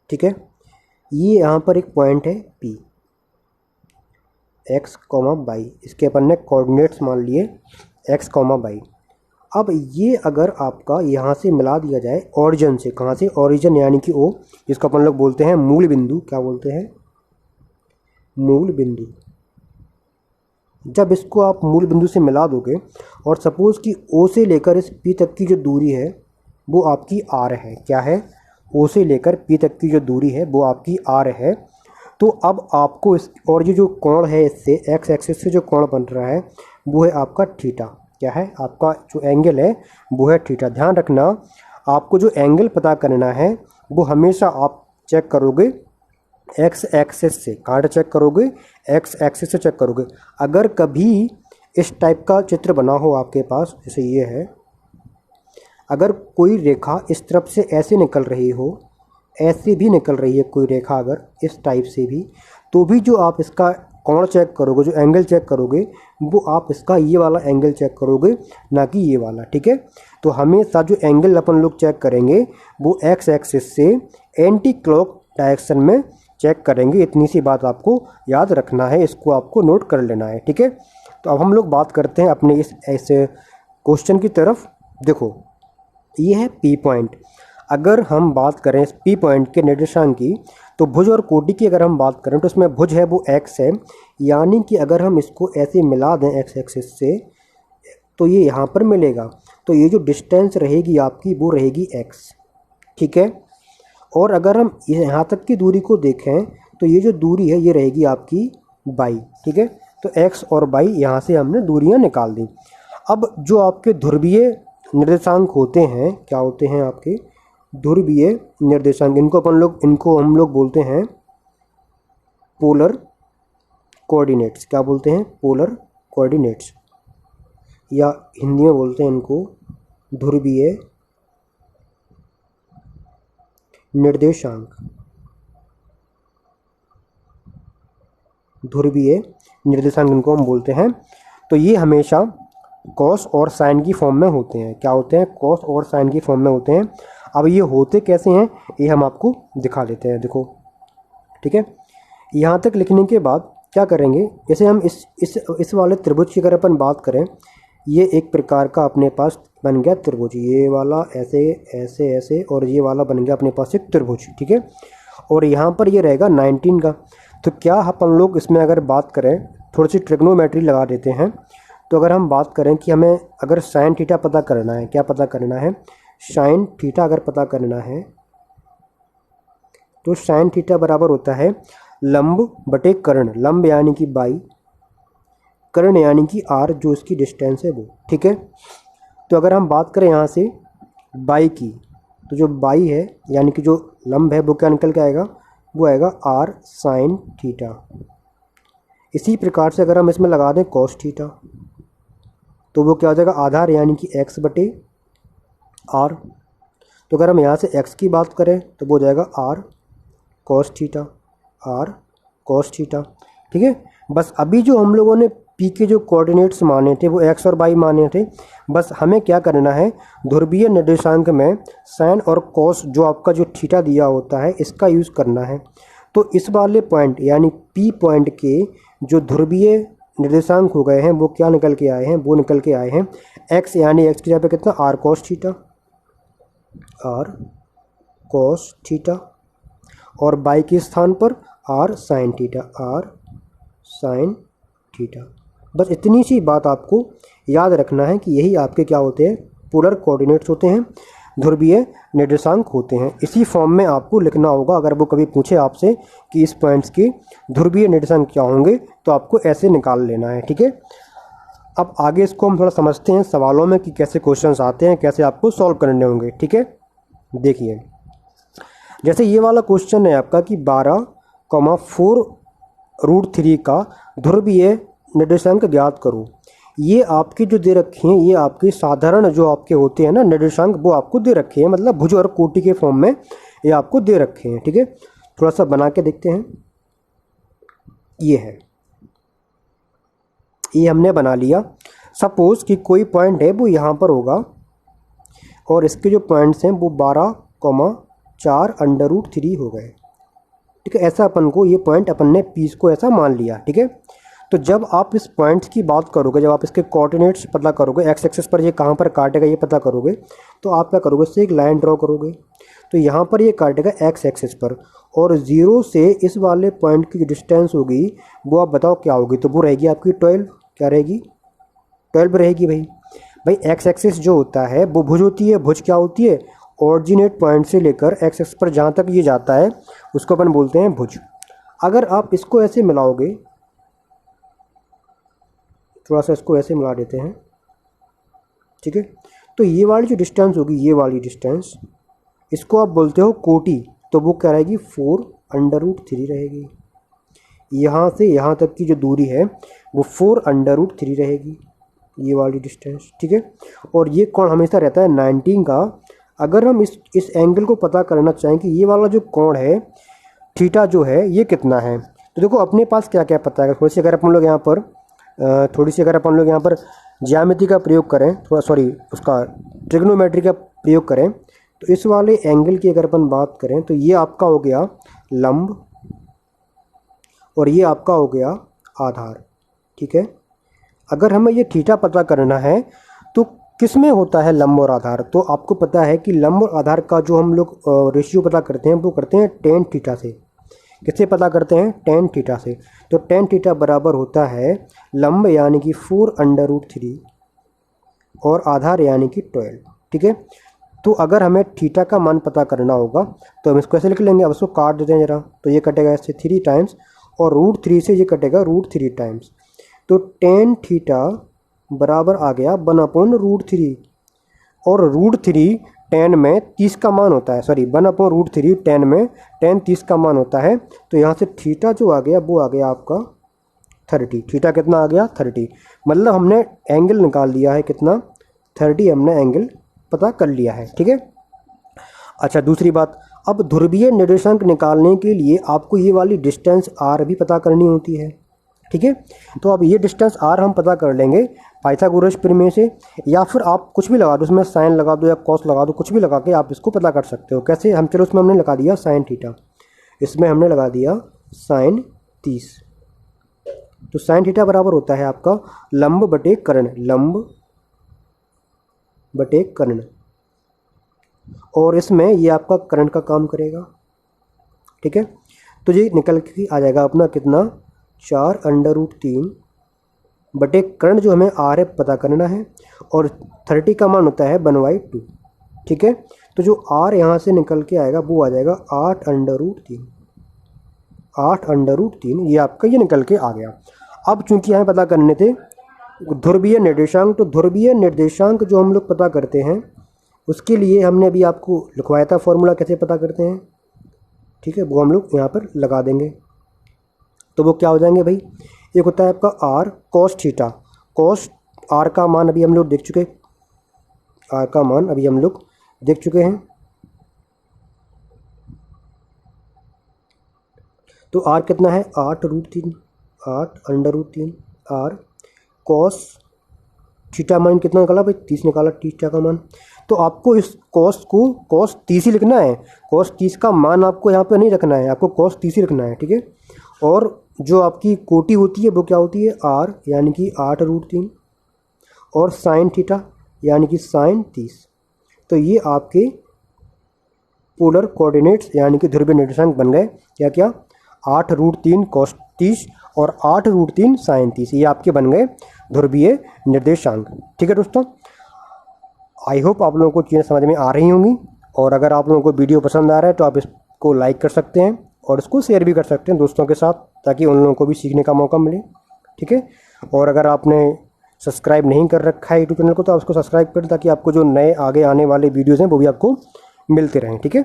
ठीक है, ये यहाँ पर एक पॉइंट है P, एक्स कॉमा वाई, इसके अपन ने कोऑर्डिनेट्स मान लिए एक्स कॉमा वाई। अब ये अगर आपका यहाँ से मिला दिया जाए ओरिजिन से, कहाँ से, ओरिजिन यानी कि O, जिसको अपन लोग बोलते हैं मूल बिंदु, क्या बोलते हैं, मूल बिंदु। जब इसको आप मूल बिंदु से मिला दोगे और सपोज़ कि O से लेकर इस P तक की जो दूरी है वो आपकी R है, क्या है, O से लेकर P तक की जो दूरी है वो आपकी R है। तो अब आपको इस, और ये जो कोण है इससे एक्स एक्सिस से जो कोण बन रहा है वो है आपका थीटा, क्या है, आपका जो एंगल है वो है थीटा। ध्यान रखना, आपको जो एंगल पता करना है वो हमेशा आप चेक करोगे एक्स एक्सिस से। कहाँ चेक करोगे, एक्स एक्सिस से चेक करोगे। अगर कभी इस टाइप का चित्र बना हो आपके पास, जैसे ये है, अगर कोई रेखा इस तरफ से ऐसे निकल रही हो, ऐसे भी निकल रही है कोई रेखा अगर इस टाइप से भी, तो भी जो आप इसका कोण चेक करोगे, जो एंगल चेक करोगे, वो आप इसका ये वाला एंगल चेक करोगे, ना कि ये वाला। ठीक है, तो हमेशा जो एंगल अपन लोग चेक करेंगे वो एक्स एक्सिस से एंटी क्लॉक डायरेक्शन में चेक करेंगे। इतनी सी बात आपको याद रखना है, इसको आपको नोट कर लेना है। ठीक है, तो अब हम लोग बात करते हैं अपने इस ऐसे क्वेश्चन की तरफ। देखो ये है पी पॉइंट। अगर हम बात करें इस पी पॉइंट के निर्देशांक की, तो भुज और कोटि की अगर हम बात करें तो इसमें भुज है वो x है, यानी कि अगर हम इसको ऐसे मिला दें x एक्सिस से तो ये यहाँ पर मिलेगा। तो ये जो डिस्टेंस रहेगी आपकी वो रहेगी x, ठीक है। और अगर हम यहाँ तक की दूरी को देखें तो ये जो दूरी है ये रहेगी आपकी y, ठीक है। तो x और y यहाँ से हमने दूरियाँ निकाल दी। अब जो आपके ध्रुवीय निर्देशांक होते हैं, क्या होते हैं आपके ध्रुवीय निर्देशांक, इनको हम लोग बोलते हैं पोलर कोऑर्डिनेट्स। क्या बोलते हैं? पोलर कोऑर्डिनेट्स, या हिंदी में बोलते हैं इनको ध्रुवीय निर्देशांक। ध्रुवीय निर्देशांक इनको हम बोलते हैं। तो ये हमेशा कॉस और साइन की फॉर्म में होते हैं। क्या होते हैं? कॉस और साइन की फॉर्म में होते हैं। अब ये होते कैसे हैं ये हम आपको दिखा देते हैं। देखो, ठीक है। यहाँ तक लिखने के बाद क्या करेंगे, जैसे हम इस वाले त्रिभुज की अगर अपन बात करें, ये एक प्रकार का अपने पास बन गया त्रिभुज। ये वाला ऐसे ऐसे ऐसे और ये वाला बन गया अपने पास एक त्रिभुज, ठीक है। और यहाँ पर ये रहेगा 19 का। तो क्या अपन लोग इसमें अगर बात करें, थोड़ी सी ट्रिग्नोमेट्री लगा देते हैं। तो अगर हम बात करें कि हमें अगर साइन थीटा पता करना है, क्या पता करना है? साइन थीटा अगर पता करना है तो साइन थीटा बराबर होता है लंब बटे कर्ण। लंब यानी कि बाई, कर्ण यानी कि आर, जो इसकी डिस्टेंस है वो, ठीक है। तो अगर हम बात करें यहाँ से बाई की, तो जो बाई है यानी कि जो लंब है वो क्या निकल के आएगा? वो आएगा आर साइन थीटा। इसी प्रकार से अगर हम इसमें लगा दें कॉस थीटा तो वो क्या हो जाएगा? आधार यानी कि x बटे आर। तो अगर हम यहाँ से x की बात करें तो वो हो जाएगा r cos theta, r cos theta, ठीक है। बस अभी जो हम लोगों ने p के जो कोऑर्डिनेट्स माने थे वो x और y माने थे। बस हमें क्या करना है, ध्रुवीय निर्देशांक में साइन और कॉस जो आपका जो थीटा दिया होता है इसका यूज़ करना है। तो इस वाले पॉइंट यानी p पॉइंट के जो ध्रुवीय निर्देशांक हो गए हैं वो क्या निकल के आए हैं? वो निकल के आए हैं x, यानी x की जगह पे कितना? R cos theta, r cos theta, और y के स्थान पर r sine theta, r sine theta. बस इतनी सी बात आपको याद रखना है कि यही आपके क्या होते हैं? पोलर कोऑर्डिनेट्स होते हैं, ध्रुवीय निर्देशांक होते हैं। इसी फॉर्म में आपको लिखना होगा। अगर वो कभी पूछे आपसे कि इस पॉइंट्स के ध्रुवीय निर्देशांक क्या होंगे तो आपको ऐसे निकाल लेना है, ठीक है। अब आगे इसको हम थोड़ा समझते हैं सवालों में कि कैसे क्वेश्चंस आते हैं, कैसे आपको सॉल्व करने होंगे, ठीक है। देखिए, जैसे ये वाला क्वेश्चन है आपका कि 12,4√3 का ध्रुवीय निर्देशांक ज्ञात करो। ये आपके जो दे रखे हैं, ये आपके साधारण जो आपके होते हैं ना निर्देशांक, वो आपको दे रखे हैं, मतलब भुज और कोटि के फॉर्म में ये आपको दे रखे हैं, ठीक है। थोड़ा सा बना के देखते हैं। ये है, ये हमने बना लिया। सपोज कि कोई पॉइंट है वो यहाँ पर होगा और इसके जो पॉइंट्स हैं वो 12,4√3 हो गए, ठीक है। ऐसा अपन को ये पॉइंट अपन ने पीस को ऐसा मान लिया, ठीक है। तो जब आप इस पॉइंट्स की बात करोगे, जब आप इसके कोऑर्डिनेट्स पता करोगे, एक्स एक्सिस पर ये कहाँ पर काटेगा ये पता करोगे, तो आप क्या करोगे? इससे एक लाइन ड्रॉ करोगे। तो यहाँ पर ये काटेगा एक्स एक्सिस पर, और 0 से इस वाले पॉइंट की जो डिस्टेंस होगी वो आप बताओ क्या होगी? तो वो रहेगी आपकी 12। क्या रहेगी? 12 रहेगी भाई एक्स एक्सिस जो होता है वो भुज होती है। भुज क्या होती है? ऑरिजिनेट पॉइंट से लेकर एक्स एक्सिस पर जहाँ तक ये जाता है उसको अपन बोलते हैं भुज। अगर आप इसको ऐसे मिलाओगे, थोड़ा सा इसको ऐसे मिला देते हैं, ठीक है। तो ये वाली जो डिस्टेंस होगी, ये वाली डिस्टेंस, इसको आप बोलते हो कोटि। तो वो क्या रहेगी? 4√3 रहेगी। यहाँ से यहाँ तक की जो दूरी है वो 4√3 रहेगी, ये वाली डिस्टेंस, ठीक है। और ये कोण हमेशा रहता है 19 का। अगर हम इस एंगल को पता करना चाहें कि ये वाला जो कोण है थीटा जो है ये कितना है, तो देखो अपने पास क्या क्या पता है। थोड़ी सी अगर अपन लोग यहाँ पर ज्यामिति का प्रयोग करें, उसका ट्रिग्नोमेट्री का प्रयोग करें, तो इस वाले एंगल की अगर अपन बात करें तो ये आपका हो गया लंब और ये आपका हो गया आधार, ठीक है। अगर हमें ये थीटा पता करना है तो किस में होता है लंब और आधार, तो आपको पता है कि लंब और आधार का जो हम लोग रेशियो पता करते हैं वो करते हैं टेन थीटा से। किससे पता करते हैं? टेन थीटा से। तो टेन थीटा बराबर होता है लंब यानी कि 4√3 और आधार यानी कि 12। ठीक है, तो अगर हमें थीटा का मान पता करना होगा तो हम इसको ऐसे लिख लेंगे। अब इसको काट देते हैं ज़रा, तो ये कटेगा इससे 3 टाइम्स और √3 से ये कटेगा √3 टाइम्स। तो टेन थीटा बराबर आ गया 1/√3 और √3 टेन में 30 का मान होता है, सॉरी 1/√3 टेन में 30 का मान होता है। तो यहाँ से थीटा जो आ गया वो आ गया आपका 30। थीटा कितना आ गया? 30। मतलब हमने एंगल निकाल लिया है कितना? 30 हमने एंगल पता कर लिया है। ठीक है, अच्छा दूसरी बात, अब ध्रुवीय निर्देशांक निकालने के लिए आपको ये वाली डिस्टेंस आर भी पता करनी होती है। ठीक है, तो अब ये डिस्टेंस आर हम पता कर लेंगे पाइथागोरस प्रमेय से, या फिर आप कुछ भी लगा दो, उसमें साइन लगा दो या कॉस लगा दो, कुछ भी लगा के आप इसको पता कर सकते हो। कैसे? हम चलो उसमें हमने लगा दिया साइन थीटा, इसमें हमने लगा दिया साइन 30। तो साइन थीटा बराबर होता है आपका लंब बटे कर्ण, लंब बटे कर्ण, और इसमें ये आपका कर्ण का काम करेगा। ठीक है, तो ये निकल के आ जाएगा अपना कितना? 4√3 बटे कर्ण जो हमें आर है पता करना है, और 30 का मान होता है 1/2। ठीक है, तो जो आर यहाँ से निकल के आएगा वो आ जाएगा 8√3। 8√3 ये आपका ये निकल के आ गया। अब चूंकि हमें पता करने थे ध्रुवीय निर्देशांक, तो ध्रुवीय निर्देशांक जो हम लोग पता करते हैं उसके लिए हमने अभी आपको लिखवाया था फॉर्मूला कैसे पता करते हैं। ठीक है, वो हम लोग यहाँ पर लगा देंगे। तो वो क्या हो जाएंगे भाई? एक होता है आपका r cos theta, cos r का मान अभी हम लोग देख चुके, आर का मान अभी हम लोग देख चुके हैं। तो आर कितना है? 8√3, 8√3 आर कॉस थीटा मान कितना निकाला भाई? 30 निकाला थीटा का मान। तो आपको इस कॉस को कॉस 30 ही लिखना है, कॉस 30 का मान आपको यहाँ पे नहीं रखना है, आपको कॉस 30 ही रखना है। ठीक है, और जो आपकी कोटि होती है वो क्या होती है? आर यानी कि 8√3 और साइन थीटा यानी कि साइन 30। तो ये आपके पोलर कोऑर्डिनेट्स यानी कि ध्रुवीय निर्देशांक बन गए। क्या क्या? 8√3 कॉस 30 और 8√3 साइन 30, ये आपके बन गए ध्रुवीय निर्देशांक। ठीक है दोस्तों, आई होप आप लोगों को चीज़ें समझ में आ रही होंगी, और अगर आप लोगों को वीडियो पसंद आ रहा है तो आप इसको लाइक कर सकते हैं और इसको शेयर भी कर सकते हैं दोस्तों के साथ, ताकि उन लोगों को भी सीखने का मौका मिले। ठीक है, और अगर आपने सब्सक्राइब नहीं कर रखा है यूट्यूब चैनल को तो आप उसको सब्सक्राइब करें, ताकि आपको जो नए आगे आने वाले वीडियोज़ हैं वो भी आपको मिलते रहें। ठीक है,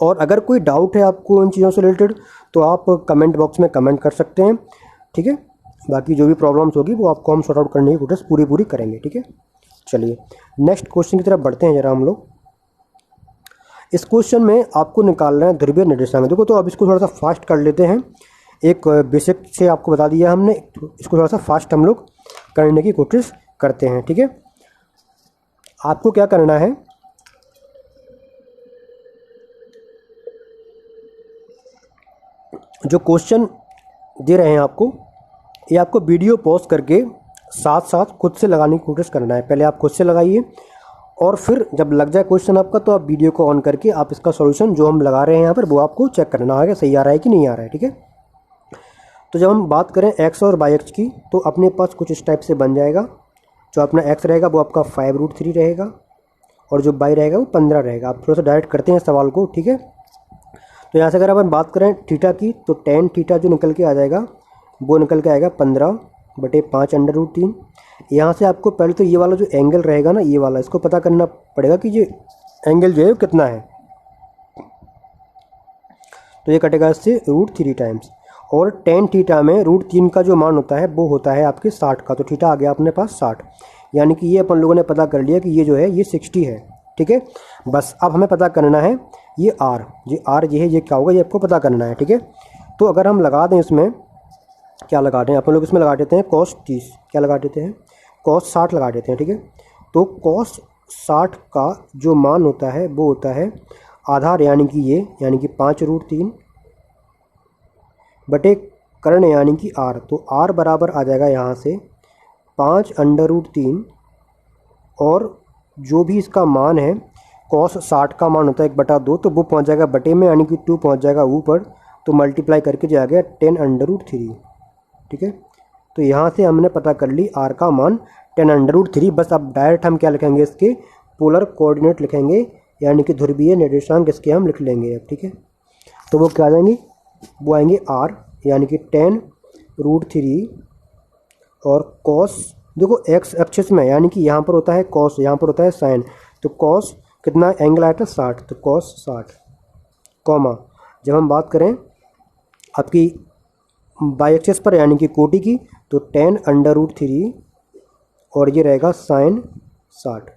और अगर कोई डाउट है आपको इन चीज़ों से रिलेटेड तो आप कमेंट बॉक्स में कमेंट कर सकते हैं। ठीक है, बाकी जो भी प्रॉब्लम्स होगी वो आपको हम सॉर्ट आउट करने की कोशिश पूरी करेंगे। ठीक है, चलिए नेक्स्ट क्वेश्चन की तरफ बढ़ते हैं जरा हम लोग। इस क्वेश्चन में आपको निकालना है ध्रुवीय निर्देशांक। देखो, तो अब इसको थोड़ा सा फास्ट कर लेते हैं। एक बेसिक से आपको बता दिया हमने, इसको थोड़ा सा फास्ट हम लोग करने की कोशिश करते हैं। ठीक है, आपको क्या करना है, जो क्वेश्चन दे रहे हैं आपको, ये आपको वीडियो पॉज करके साथ साथ खुद से लगाने की कोशिश करना है। पहले आप खुद से लगाइए और फिर जब लग जाए क्वेश्चन आपका तो आप वीडियो को ऑन करके आप इसका सॉल्यूशन जो हम लगा रहे हैं यहाँ पर वो आपको चेक करना है सही आ रहा है कि नहीं आ रहा है। ठीक है, तो जब हम बात करें एक्स और वाई एक्स की तो अपने पास कुछ इस टाइप से बन जाएगा। जो अपना एक्स रहेगा वो आपका 5√3 रहेगा और जो वाई रहेगा वो 15 रहेगा। आप थोड़ा सा डायरेक्ट करते हैं सवाल को। ठीक है, तो यहाँ से अगर अपन बात करें थीटा की तो टेन थीटा जो निकल के आ जाएगा वो निकल के आएगा 15/5√3। यहाँ से आपको पहले तो ये वाला जो एंगल रहेगा ना, ये वाला, इसको पता करना पड़ेगा कि ये एंगल जो है वो कितना है। तो ये कटेगा इससे √3 टाइम्स, और टेन थीटा में √3 का जो मान होता है वो होता है आपके 60 का। तो थीटा आ गया अपने पास 60, यानी कि ये अपन लोगों ने पता कर लिया कि ये जो है ये 60 है। ठीक है, बस अब हमें पता करना है ये आर, ये है, ये क्या होगा ये आपको पता करना है। ठीक है, तो अगर हम लगा दें इसमें, क्या लगा दें अपन लोग इसमें लगा देते हैं cos 30, क्या लगा देते हैं cos 60 लगा देते हैं। ठीक है, तो cos 60 का जो मान होता है वो होता है आधार यानी कि ये, यानी कि 5√3 बटे कर्ण यानी कि r। तो r बराबर आ जाएगा यहाँ से 5√3 और जो भी इसका मान है cos 60 का मान होता है 1/2, तो वो पहुंच जाएगा बटे में, यानी कि 2 पहुंच जाएगा ऊपर, तो मल्टीप्लाई करके जो आ गया 10√3। ठीक है, तो यहाँ से हमने पता कर ली r का मान 10√3। बस अब डायरेक्ट हम क्या लिखेंगे, इसके पोलर कोऑर्डिनेट लिखेंगे, यानी कि ध्रुवीय निर्देशांक इसके हम लिख लेंगे अब। ठीक है, तो वो क्या आ जाएंगे, वो आएंगे r, यानी कि 10√3 और cos, देखो x एक्सिस में, यानी कि यहाँ पर होता है cos, यहाँ पर होता है sin, तो cos कितना एंगल आया था 60, तो cos 60, कॉमा जब हम बात करें आपकी बाई एक्सिस पर यानी कि कोटि की, तो 10√3 और ये रहेगा sin 60।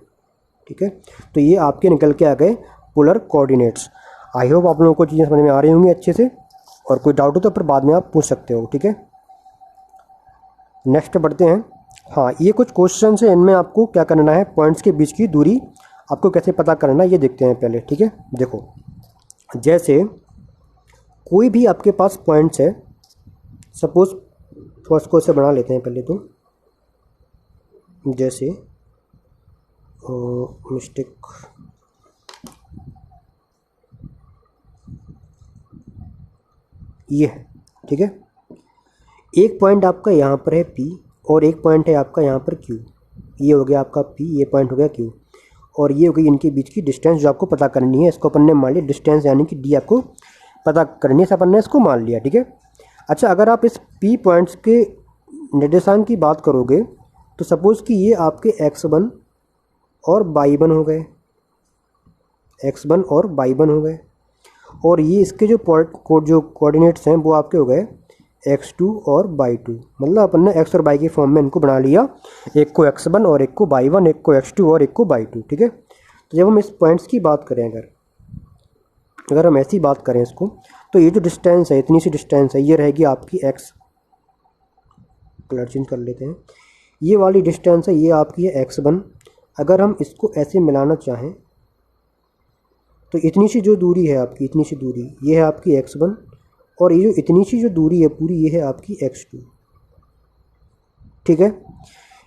ठीक है, तो ये आपके निकल के आ गए पोलर कोऑर्डिनेट्स। आई होप आप लोगों को चीज़ें समझ में आ रही होंगी अच्छे से, और कोई डाउट हो तो फिर बाद में आप पूछ सकते हो। ठीक है, नेक्स्ट बढ़ते हैं। हाँ, ये कुछ क्वेश्चन है, इनमें आपको क्या करना है, पॉइंट्स के बीच की दूरी आपको कैसे पता करना है ये देखते हैं पहले। ठीक है, देखो जैसे कोई भी आपके पास पॉइंट्स है, सपोज फर्स्ट को ऐसे बना लेते हैं पहले, तो जैसे मिस्टेक, ये है। ठीक है, एक पॉइंट आपका यहाँ पर है P और एक पॉइंट है आपका यहाँ पर Q। ये हो गया आपका P, ये पॉइंट हो गया Q, और ये हो गई इनके बीच की डिस्टेंस जो आपको पता करनी है। इसको अपन ने मान लिया डिस्टेंस, यानी कि D आपको पता करनी है, अपन ने इसको मान लिया। ठीक है, अच्छा अगर आप इस P पॉइंट्स के निर्देशांक की बात करोगे, तो सपोज़ कि ये आपके x1 और y1 हो गए, x1 और y1 हो गए, और ये इसके जो कोऑर्डिनेट्स हैं वो आपके हो गए x2 और y2। मतलब अपन ने x और y के फॉर्म में इनको बना लिया, एक को x1 और एक को y1, एक को x2 और एक को y2। ठीक है, तो जब हम इस पॉइंट्स की बात करें, अगर हम ऐसी बात करें इसको, तो ये जो डिस्टेंस है, इतनी सी डिस्टेंस है, ये रहेगी आपकी x, कलर चेंज कर लेते हैं, ये वाली डिस्टेंस है, ये आपकी है x1। अगर हम इसको ऐसे मिलाना चाहें, तो इतनी सी जो दूरी है आपकी, इतनी सी दूरी ये है आपकी x1, और ये जो इतनी सी जो दूरी है पूरी, ये है आपकी x2। ठीक है,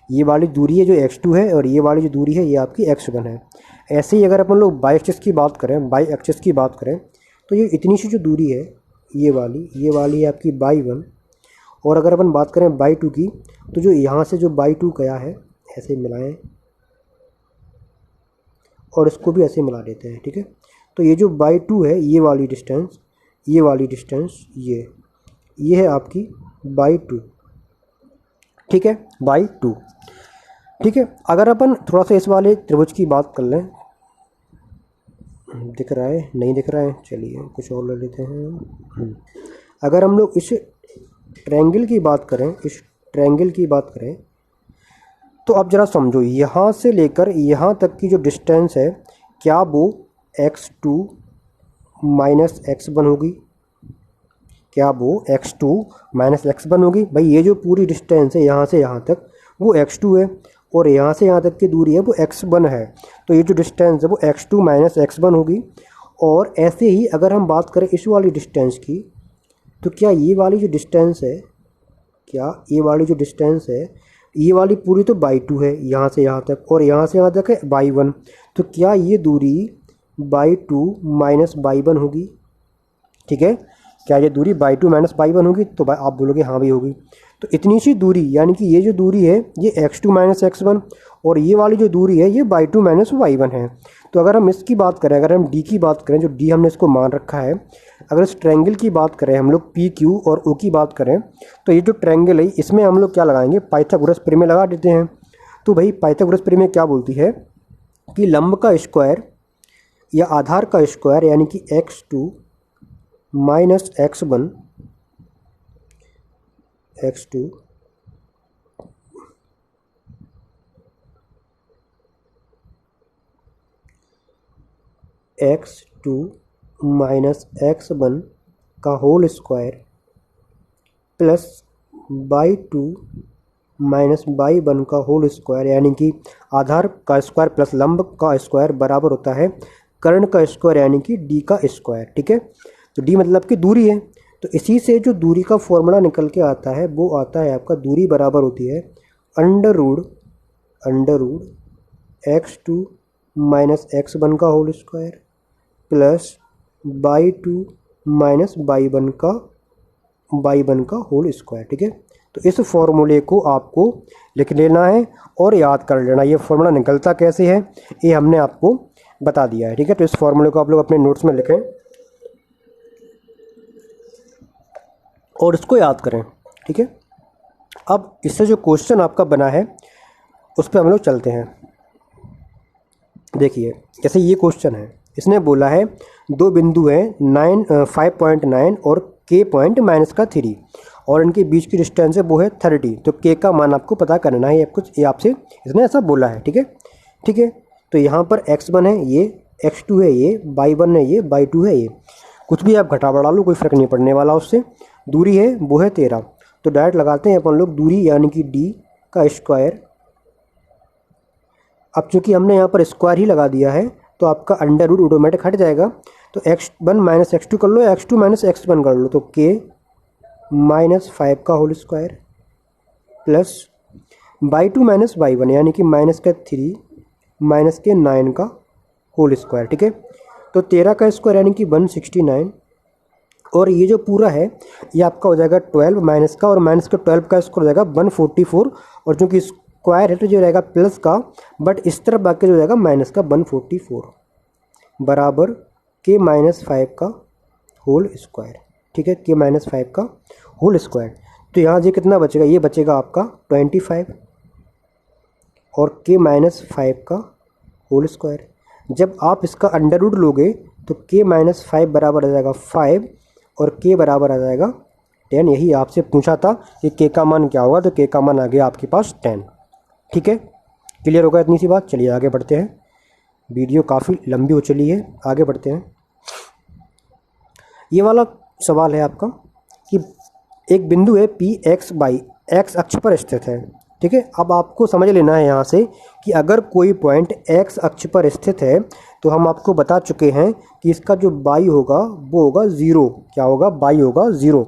ये वाली दूरी है जो x2 है, और ये वाली जो दूरी है ये आपकी x1 है। ऐसे ही अगर अपन लोग बाई एक्सिस की बात करें, तो ये इतनी सी जो दूरी है ये वाली है आपकी y1, और अगर अपन बात करें y2 की, तो जो यहाँ से जो y2 गया है, ऐसे मिलाएं और इसको भी ऐसे मिला देते हैं। ठीक है, तो ये जो y2 है, ये वाली डिस्टेंस, ये है आपकी y2। ठीक है, y2। ठीक है, अगर अपन थोड़ा सा इस वाले त्रिभुज की बात कर लें, दिख रहा है, नहीं दिख रहा है, चलिए कुछ और ले लेते हैं। अगर हम लोग इस ट्रायंगल की बात करें, तो अब ज़रा समझो, यहाँ से लेकर यहाँ तक की जो डिस्टेंस है, क्या वो x2 माइनस x1 होगी? भाई ये जो पूरी डिस्टेंस है यहाँ से यहाँ तक, वो x2 है, और यहाँ से यहाँ तक की दूरी है वो x1 है, तो ये जो डिस्टेंस है वो x2 माइनस x1 होगी। और ऐसे ही अगर हम बात करें इस वाली डिस्टेंस की, तो क्या ये वाली जो डिस्टेंस है, ये वाली पूरी तो y2 है यहाँ से यहाँ तक, और यहाँ से यहाँ तक है y1, तो क्या ये दूरी y2 माइनस y1 होगी? ठीक है, क्या ये दूरी y2 माइनस y1 होगी? तो भाई आप बोलोगे हाँ भी होगी। तो इतनी सी दूरी, यानी कि ये जो दूरी है ये x2 माइनस x1, और ये वाली जो दूरी है ये y2 माइनस y1 है। तो अगर हम इसकी बात करें, अगर हम d की बात करें, जो d हमने इसको मान रखा है, अगर इस ट्रायंगल की बात करें हम लोग पी क्यू और ओ की बात करें, तो ये जो ट्रायंगल है इसमें हम लोग क्या लगाएंगे, पाइथागोरस प्रमेय लगा देते हैं। तो भाई पाइथागोरस प्रमेय क्या बोलती है कि लंब का स्क्वायर या आधार का स्क्वायर, यानी कि x2 minus x1 x2 minus x1 का whole square plus y2 minus y1 का होल स्क्वायर, यानी कि आधार का स्क्वायर प्लस लंब का स्क्वायर बराबर होता है कर्ण का स्क्वायर, यानी कि d का स्क्वायर। ठीक है, तो d मतलब कि दूरी है। तो इसी से जो दूरी का फॉर्मूला निकल के आता है वो आता है आपका, दूरी बराबर होती है under root x2 minus x1 का whole square plus y2 minus y1 का होल स्क्वायर। ठीक है, तो इस फॉर्मूले को आपको लिख लेना है और याद कर लेना। ये फॉर्मूला निकलता कैसे है ये हमने आपको बता दिया है। ठीक है, तो इस फॉर्मूले को आप लोग अपने नोट्स में लिखें और इसको याद करें। ठीक है, अब इससे जो क्वेश्चन आपका बना है उस पर हम लोग चलते हैं। देखिए, जैसे ये क्वेश्चन है, इसने बोला है दो बिंदु हैं 5.9 और k पॉइंट माइनस का 3 और इनके बीच की डिस्टेंस है वो है 30। तो k का मान आपको पता करना है, ये आपसे इसने ऐसा बोला है। ठीक है, ठीक है, तो यहाँ पर x1 है, ये x2 है, ये y1 है, ये y2 है, ये कुछ भी आप घटा बढ़ा लो, कोई फ़र्क नहीं पड़ने वाला उससे। दूरी है वो है 13। तो डायरेक्ट लगाते हैं अपन लोग दूरी यानी कि d का स्क्वायर। अब चूँकि हमने यहाँ पर स्क्वायर ही लगा दिया है तो आपका अंडर रूट ऑटोमेटिक हट जाएगा। तो x1 माइनस x2 कर लो या x2 माइनस x1 कर लो, तो k माइनस 5 का whole square plus y2 minus y1 यानी कि माइनस का 3 माइनस के 9 का होल स्क्वायर। ठीक है, तो 13 का स्क्वायर यानी कि 169 और ये जो पूरा है ये आपका हो जाएगा 12 माइनस का, और माइनस का 12 का स्क्वायर हो जाएगा 144 और चूँकि स्क्वायर है तो जो रहेगा प्लस का, बट इस तरफ बाकी जो रहेगा माइनस का 144 बराबर k माइनस 5 का होल स्क्वायर। ठीक है, k माइनस 5 का होल स्क्वायर। तो यहाँ जी कितना बचेगा, ये बचेगा आपका 25 और k माइनस 5 का होल स्क्वायर। जब आप इसका अंडर रूट लोगे तो k माइनस 5 बराबर आ जाएगा 5 और k बराबर आ जाएगा 10। यही आपसे पूछा था कि k का मान क्या होगा, तो k का मान आ गया आपके पास 10। ठीक है, क्लियर होगा इतनी सी बात। चलिए आगे बढ़ते हैं, वीडियो काफ़ी लंबी हो चली है, आगे बढ़ते हैं। ये वाला सवाल है आपका कि एक बिंदु है P x y x अक्ष पर स्थित है। ठीक है, अब आपको समझ लेना है यहाँ से कि अगर कोई पॉइंट x अक्ष पर स्थित है तो हम आपको बता चुके हैं कि इसका जो y होगा वो होगा 0। क्या होगा, y होगा 0,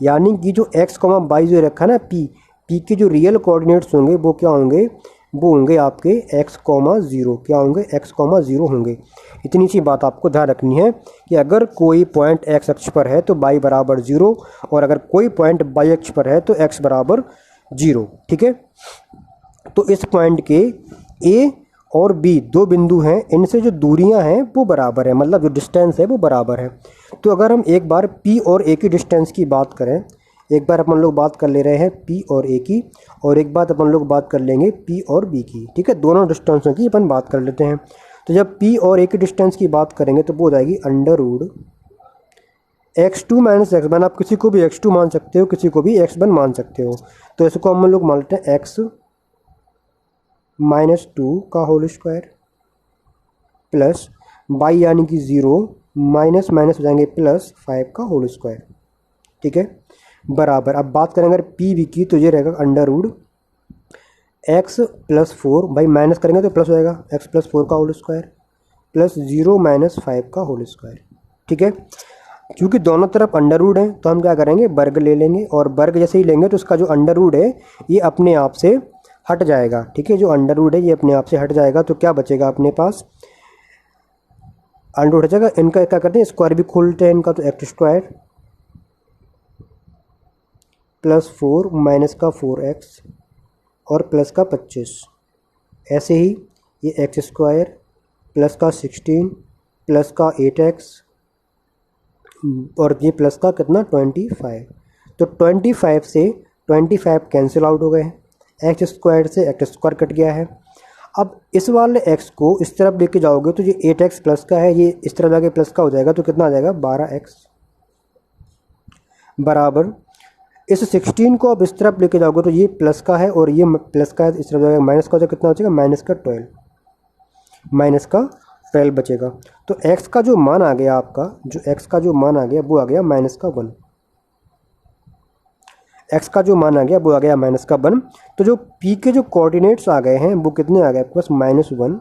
यानी कि जो x, y जो रखा है ना p के जो रियल कोऑर्डिनेट्स होंगे वो क्या होंगे, वो होंगे आपके x, 0। क्या होंगे, x, 0 होंगे। इतनी सी बात आपको ध्यान रखनी है कि अगर कोई पॉइंट x अक्ष पर है तो y बराबर 0 और अगर कोई पॉइंट y अक्ष पर है तो x बराबर 0। ठीक है, तो इस पॉइंट के a और b दो बिंदु हैं, इनसे जो दूरियां हैं वो बराबर है, मतलब जो डिस्टेंस है वो बराबर है। तो अगर हम एक बार p और a की डिस्टेंस की बात करें, एक बार अपन लोग बात कर ले रहे हैं p और a की, और एक बार अपन लोग बात कर लेंगे p और b की। ठीक है, दोनों डिस्टेंसों की अपन बात कर लेते हैं। तो जब p और a की डिस्टेंस की बात करेंगे तो वो हो जाएगी under root x2 minus x1। आप किसी को भी x2 मान सकते हो, किसी को भी x1 मान सकते हो। तो इसको हम लोग मान लेते हैं x माइनस 2 का होल स्क्वायर प्लस y यानी कि 0 माइनस माइनस हो जाएंगे प्लस 5 का होल स्क्वायर। ठीक है, बराबर, अब बात करेंगे अगर पी बी की तो ये रहेगा अंडर रूड x प्लस 4, भाई माइनस करेंगे तो प्लस हो जाएगा x प्लस 4 का होल स्क्वायर प्लस 0 माइनस 5 का होल स्क्वायर। ठीक है, क्योंकि दोनों तरफ अंडर रूड है तो हम क्या करेंगे, वर्ग ले लेंगे, और वर्ग जैसे ही लेंगे तो उसका जो अंडर रूड है ये अपने आप से हट जाएगा। ठीक है, जो अंडर रूड है ये अपने आप से हट जाएगा, तो क्या बचेगा अपने पास, अंडर रूड हट जाएगा। इनका क्या करते हैं, स्क्वायर भी खोलते हैं इनका, तो एक्स स्क्वायर प्लस 4 माइनस का 4x और प्लस का 25। ऐसे ही ये एक्स स्क्वायर प्लस का 16 प्लस का 8x और ये प्लस का कितना 25। तो 25 से 25 कैंसिल आउट हो गए हैं, एक्स स्क्वायर से एक्स स्क्वायर कट गया है। अब इस वाले x को इस तरफ लेके जाओगे तो ये 8x प्लस का है, ये इस तरफ जाके प्लस का हो जाएगा, तो कितना आ जाएगा 12x बराबर इस 16 को अब इस तरफ लेके जाओगे तो ये प्लस का है और ये प्लस का है, इस तरफ जाएगा माइनस का हो जाएगा, कितना बचेगा माइनस का 12 बचेगा। तो x का जो मान आ गया आपका, जो x का जो मान आ गया वो आ गया माइनस का 1। x का जो मान आ गया वो आ गया माइनस का 1। तो जो p के जो कोऑर्डिनेट्स आ गए हैं वो कितने आ गए आपके पास, -1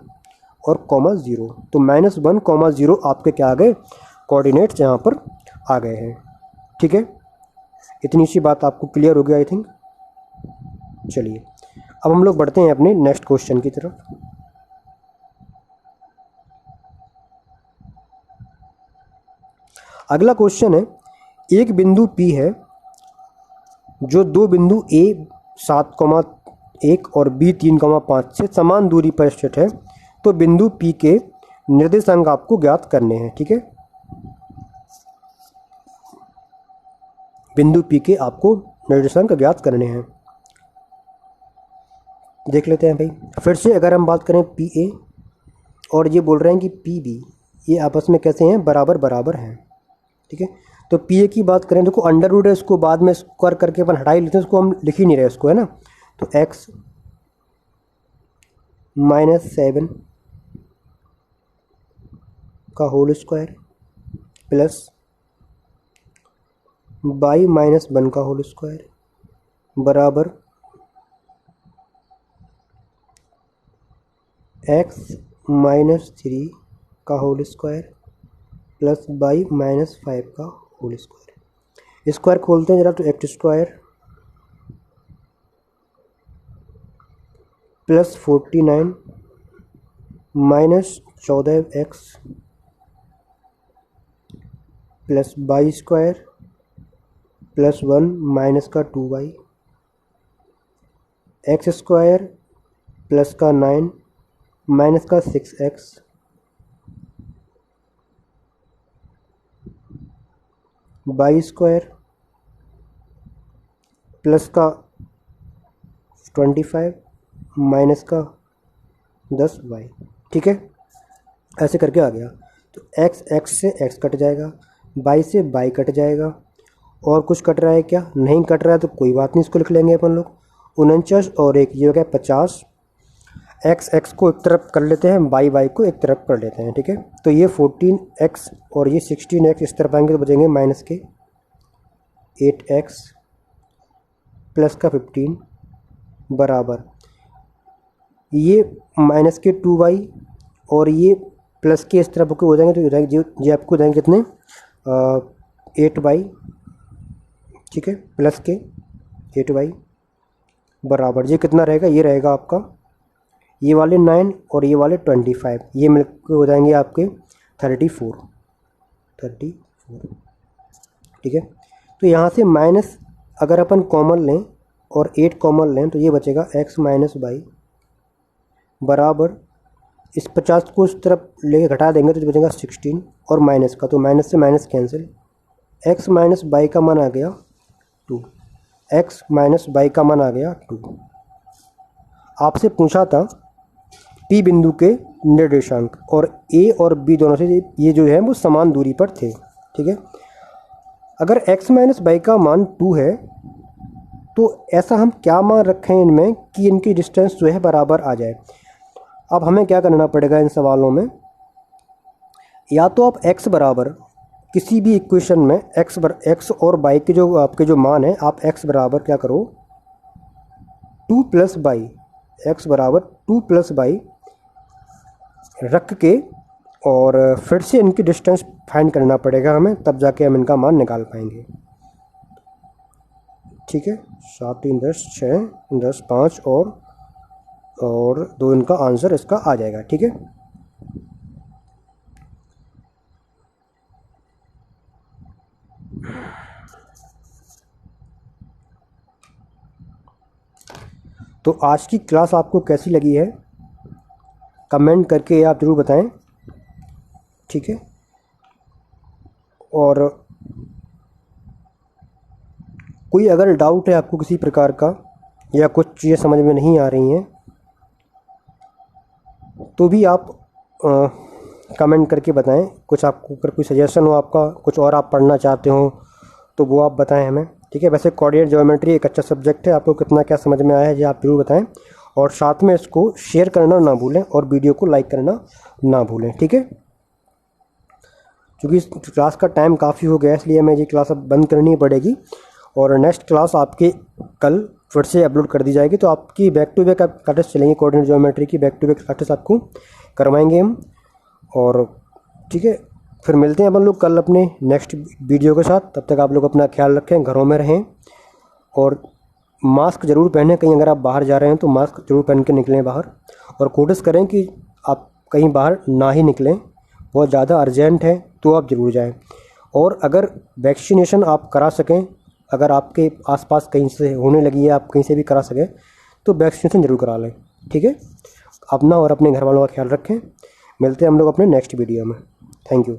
और -0। तो -1, 0 आपके क्या आ गए, कोऑर्डिनेट्स यहाँ पर आ गए हैं। ठीक है, इतनी सी बात आपको क्लियर हो गया आई थिंक। चलिए अब हम लोग बढ़ते हैं अपने नेक्स्ट क्वेश्चन की तरफ। अगला क्वेश्चन है, एक बिंदु P है जो दो बिंदु A 7,1 और B 3,5 से समान दूरी पर स्थित है, तो बिंदु P के निर्देशांक आपको ज्ञात करने हैं। ठीक है, बिंदु P के आपको निर्देशांक ज्ञात करने हैं। देख लेते हैं भाई। फिर से अगर हम बात करें PA और ये बोल रहे हैं कि PB, ये आपस में कैसे हैं, बराबर बराबर हैं। ठीक है, तो PA की बात करें, देखो अंडर रूट है, इसको बाद में स्क्वायर करके अपन हटा ही लेते हैं, इसको हम लिख ही नहीं रहे इसको, है ना। तो x - 7 का होल स्क्वायर प्लस y - 1 का होल स्क्वायर बराबर x - 3 का होल स्क्वायर प्लस y - 5 का होल स्क्वायर। स्क्वायर खोलते हैं जरा, तो x square plus 49 minus 14x plus y square plus 1 minus का 2y, एक्स स्क्वायर प्लस का 9 माइनस का 6x वाई स्क्वायर प्लस का 25 माइनस का 10y। ठीक है, ऐसे करके आ गया। तो x से x कट जाएगा, y से y कट जाएगा, और कुछ कट रहा है क्या, नहीं कट रहा है तो कोई बात नहीं, इसको लिख लेंगे अपन लोग। 49 और 1 ये हो गया 50। x को एक तरफ कर लेते हैं, y को एक तरफ कर लेते हैं। ठीक है, तो ये 14x और ये 16x इस तरफ आएंगे तो बचेंगे माइनस के 8x प्लस का 15 बराबर ये माइनस के 2y और ये प्लस के इस तरफ हो जाएंगे, तो हो जाएंगे जी आपको हो जाएंगे कितने 8y। ठीक है, प्लस के 8y बराबर ये कितना रहेगा, ये रहेगा आपका ये वाले 9 और ये वाले 25, ये मिलकर हो जाएंगे आपके 34। ठीक है, तो यहाँ से माइनस अगर अपन कॉमन लें और 8 कॉमन लें तो ये बचेगा x - y बराबर इस 50 को इस तरफ लेके घटा देंगे तो बचेगा 16 और माइनस का, तो माइनस से माइनस कैंसिल। x - y का मान आ गया 2, x - y का मान आ गया 2। आपसे पूछा था P बिंदु के निर्देशांक, और A और B दोनों से ये जो है वो समान दूरी पर थे। ठीक है, अगर x - y का मान 2 है तो ऐसा हम क्या मान रखें इनमें कि इनकी डिस्टेंस जो है बराबर आ जाए। अब हमें क्या करना पड़ेगा इन सवालों में, या तो आप x बराबर किसी भी इक्वेशन में x और y के जो आपके जो मान है, आप x बराबर क्या करो 2 + y, x बराबर 2 + y रख के और फिर से इनकी डिस्टेंस फाइंड करना पड़ेगा हमें, तब जाके हम इनका मान निकाल पाएंगे। ठीक है, 7 3 10 6 10 5 और 2 इनका आंसर इसका आ जाएगा। ठीक है, तो आज की क्लास आपको कैसी लगी है कमेंट करके आप ज़रूर बताएं। ठीक है, और कोई अगर डाउट है आपको किसी प्रकार का या कुछ चीज़ें समझ में नहीं आ रही हैं तो भी आप कमेंट करके बताएं। कुछ आपको अगर कोई सजेशन हो आपका, कुछ और आप पढ़ना चाहते हो तो वो आप बताएं हमें। ठीक है, वैसे कोऑर्डिनेट ज्योमेट्री एक अच्छा सब्जेक्ट है, आपको कितना क्या समझ में आया है ये आप जरूर बताएं, और साथ में इसको शेयर करना ना भूलें और वीडियो को लाइक करना ना भूलें। ठीक है, क्योंकि इस क्लास का टाइम काफ़ी हो गया इसलिए मैं ये क्लास अब बंद करनी पड़ेगी, और नेक्स्ट क्लास आपके कल फिर से अपलोड कर दी जाएगी। तो आपकी बैक टू बैक क्लासेस चलेंगी, कोऑर्डिनेट ज्योमेट्री की बैक टू बैक क्लासेस आपको करवाएंगे हम। और ठीक है, फिर मिलते हैं अपन लोग कल अपने नेक्स्ट वीडियो के साथ। तब तक आप लोग अपना ख्याल रखें, घरों में रहें और मास्क ज़रूर पहनें, कहीं अगर आप बाहर जा रहे हैं तो मास्क ज़रूर पहन के निकलें बाहर, और कोशिश करें कि आप कहीं बाहर ना ही निकलें, बहुत ज़्यादा अर्जेंट है तो आप ज़रूर जाएं। और अगर वैक्सीनेशन आप करा सकें, अगर आपके आसपास कहीं से होने लगी है, आप कहीं से भी करा सकें तो वैक्सीनेशन ज़रूर करा लें, ठीक है। अपना और अपने घर वालों का ख्याल रखें। मिलते हैं हम लोग अपने नेक्स्ट वीडियो में। Thank you.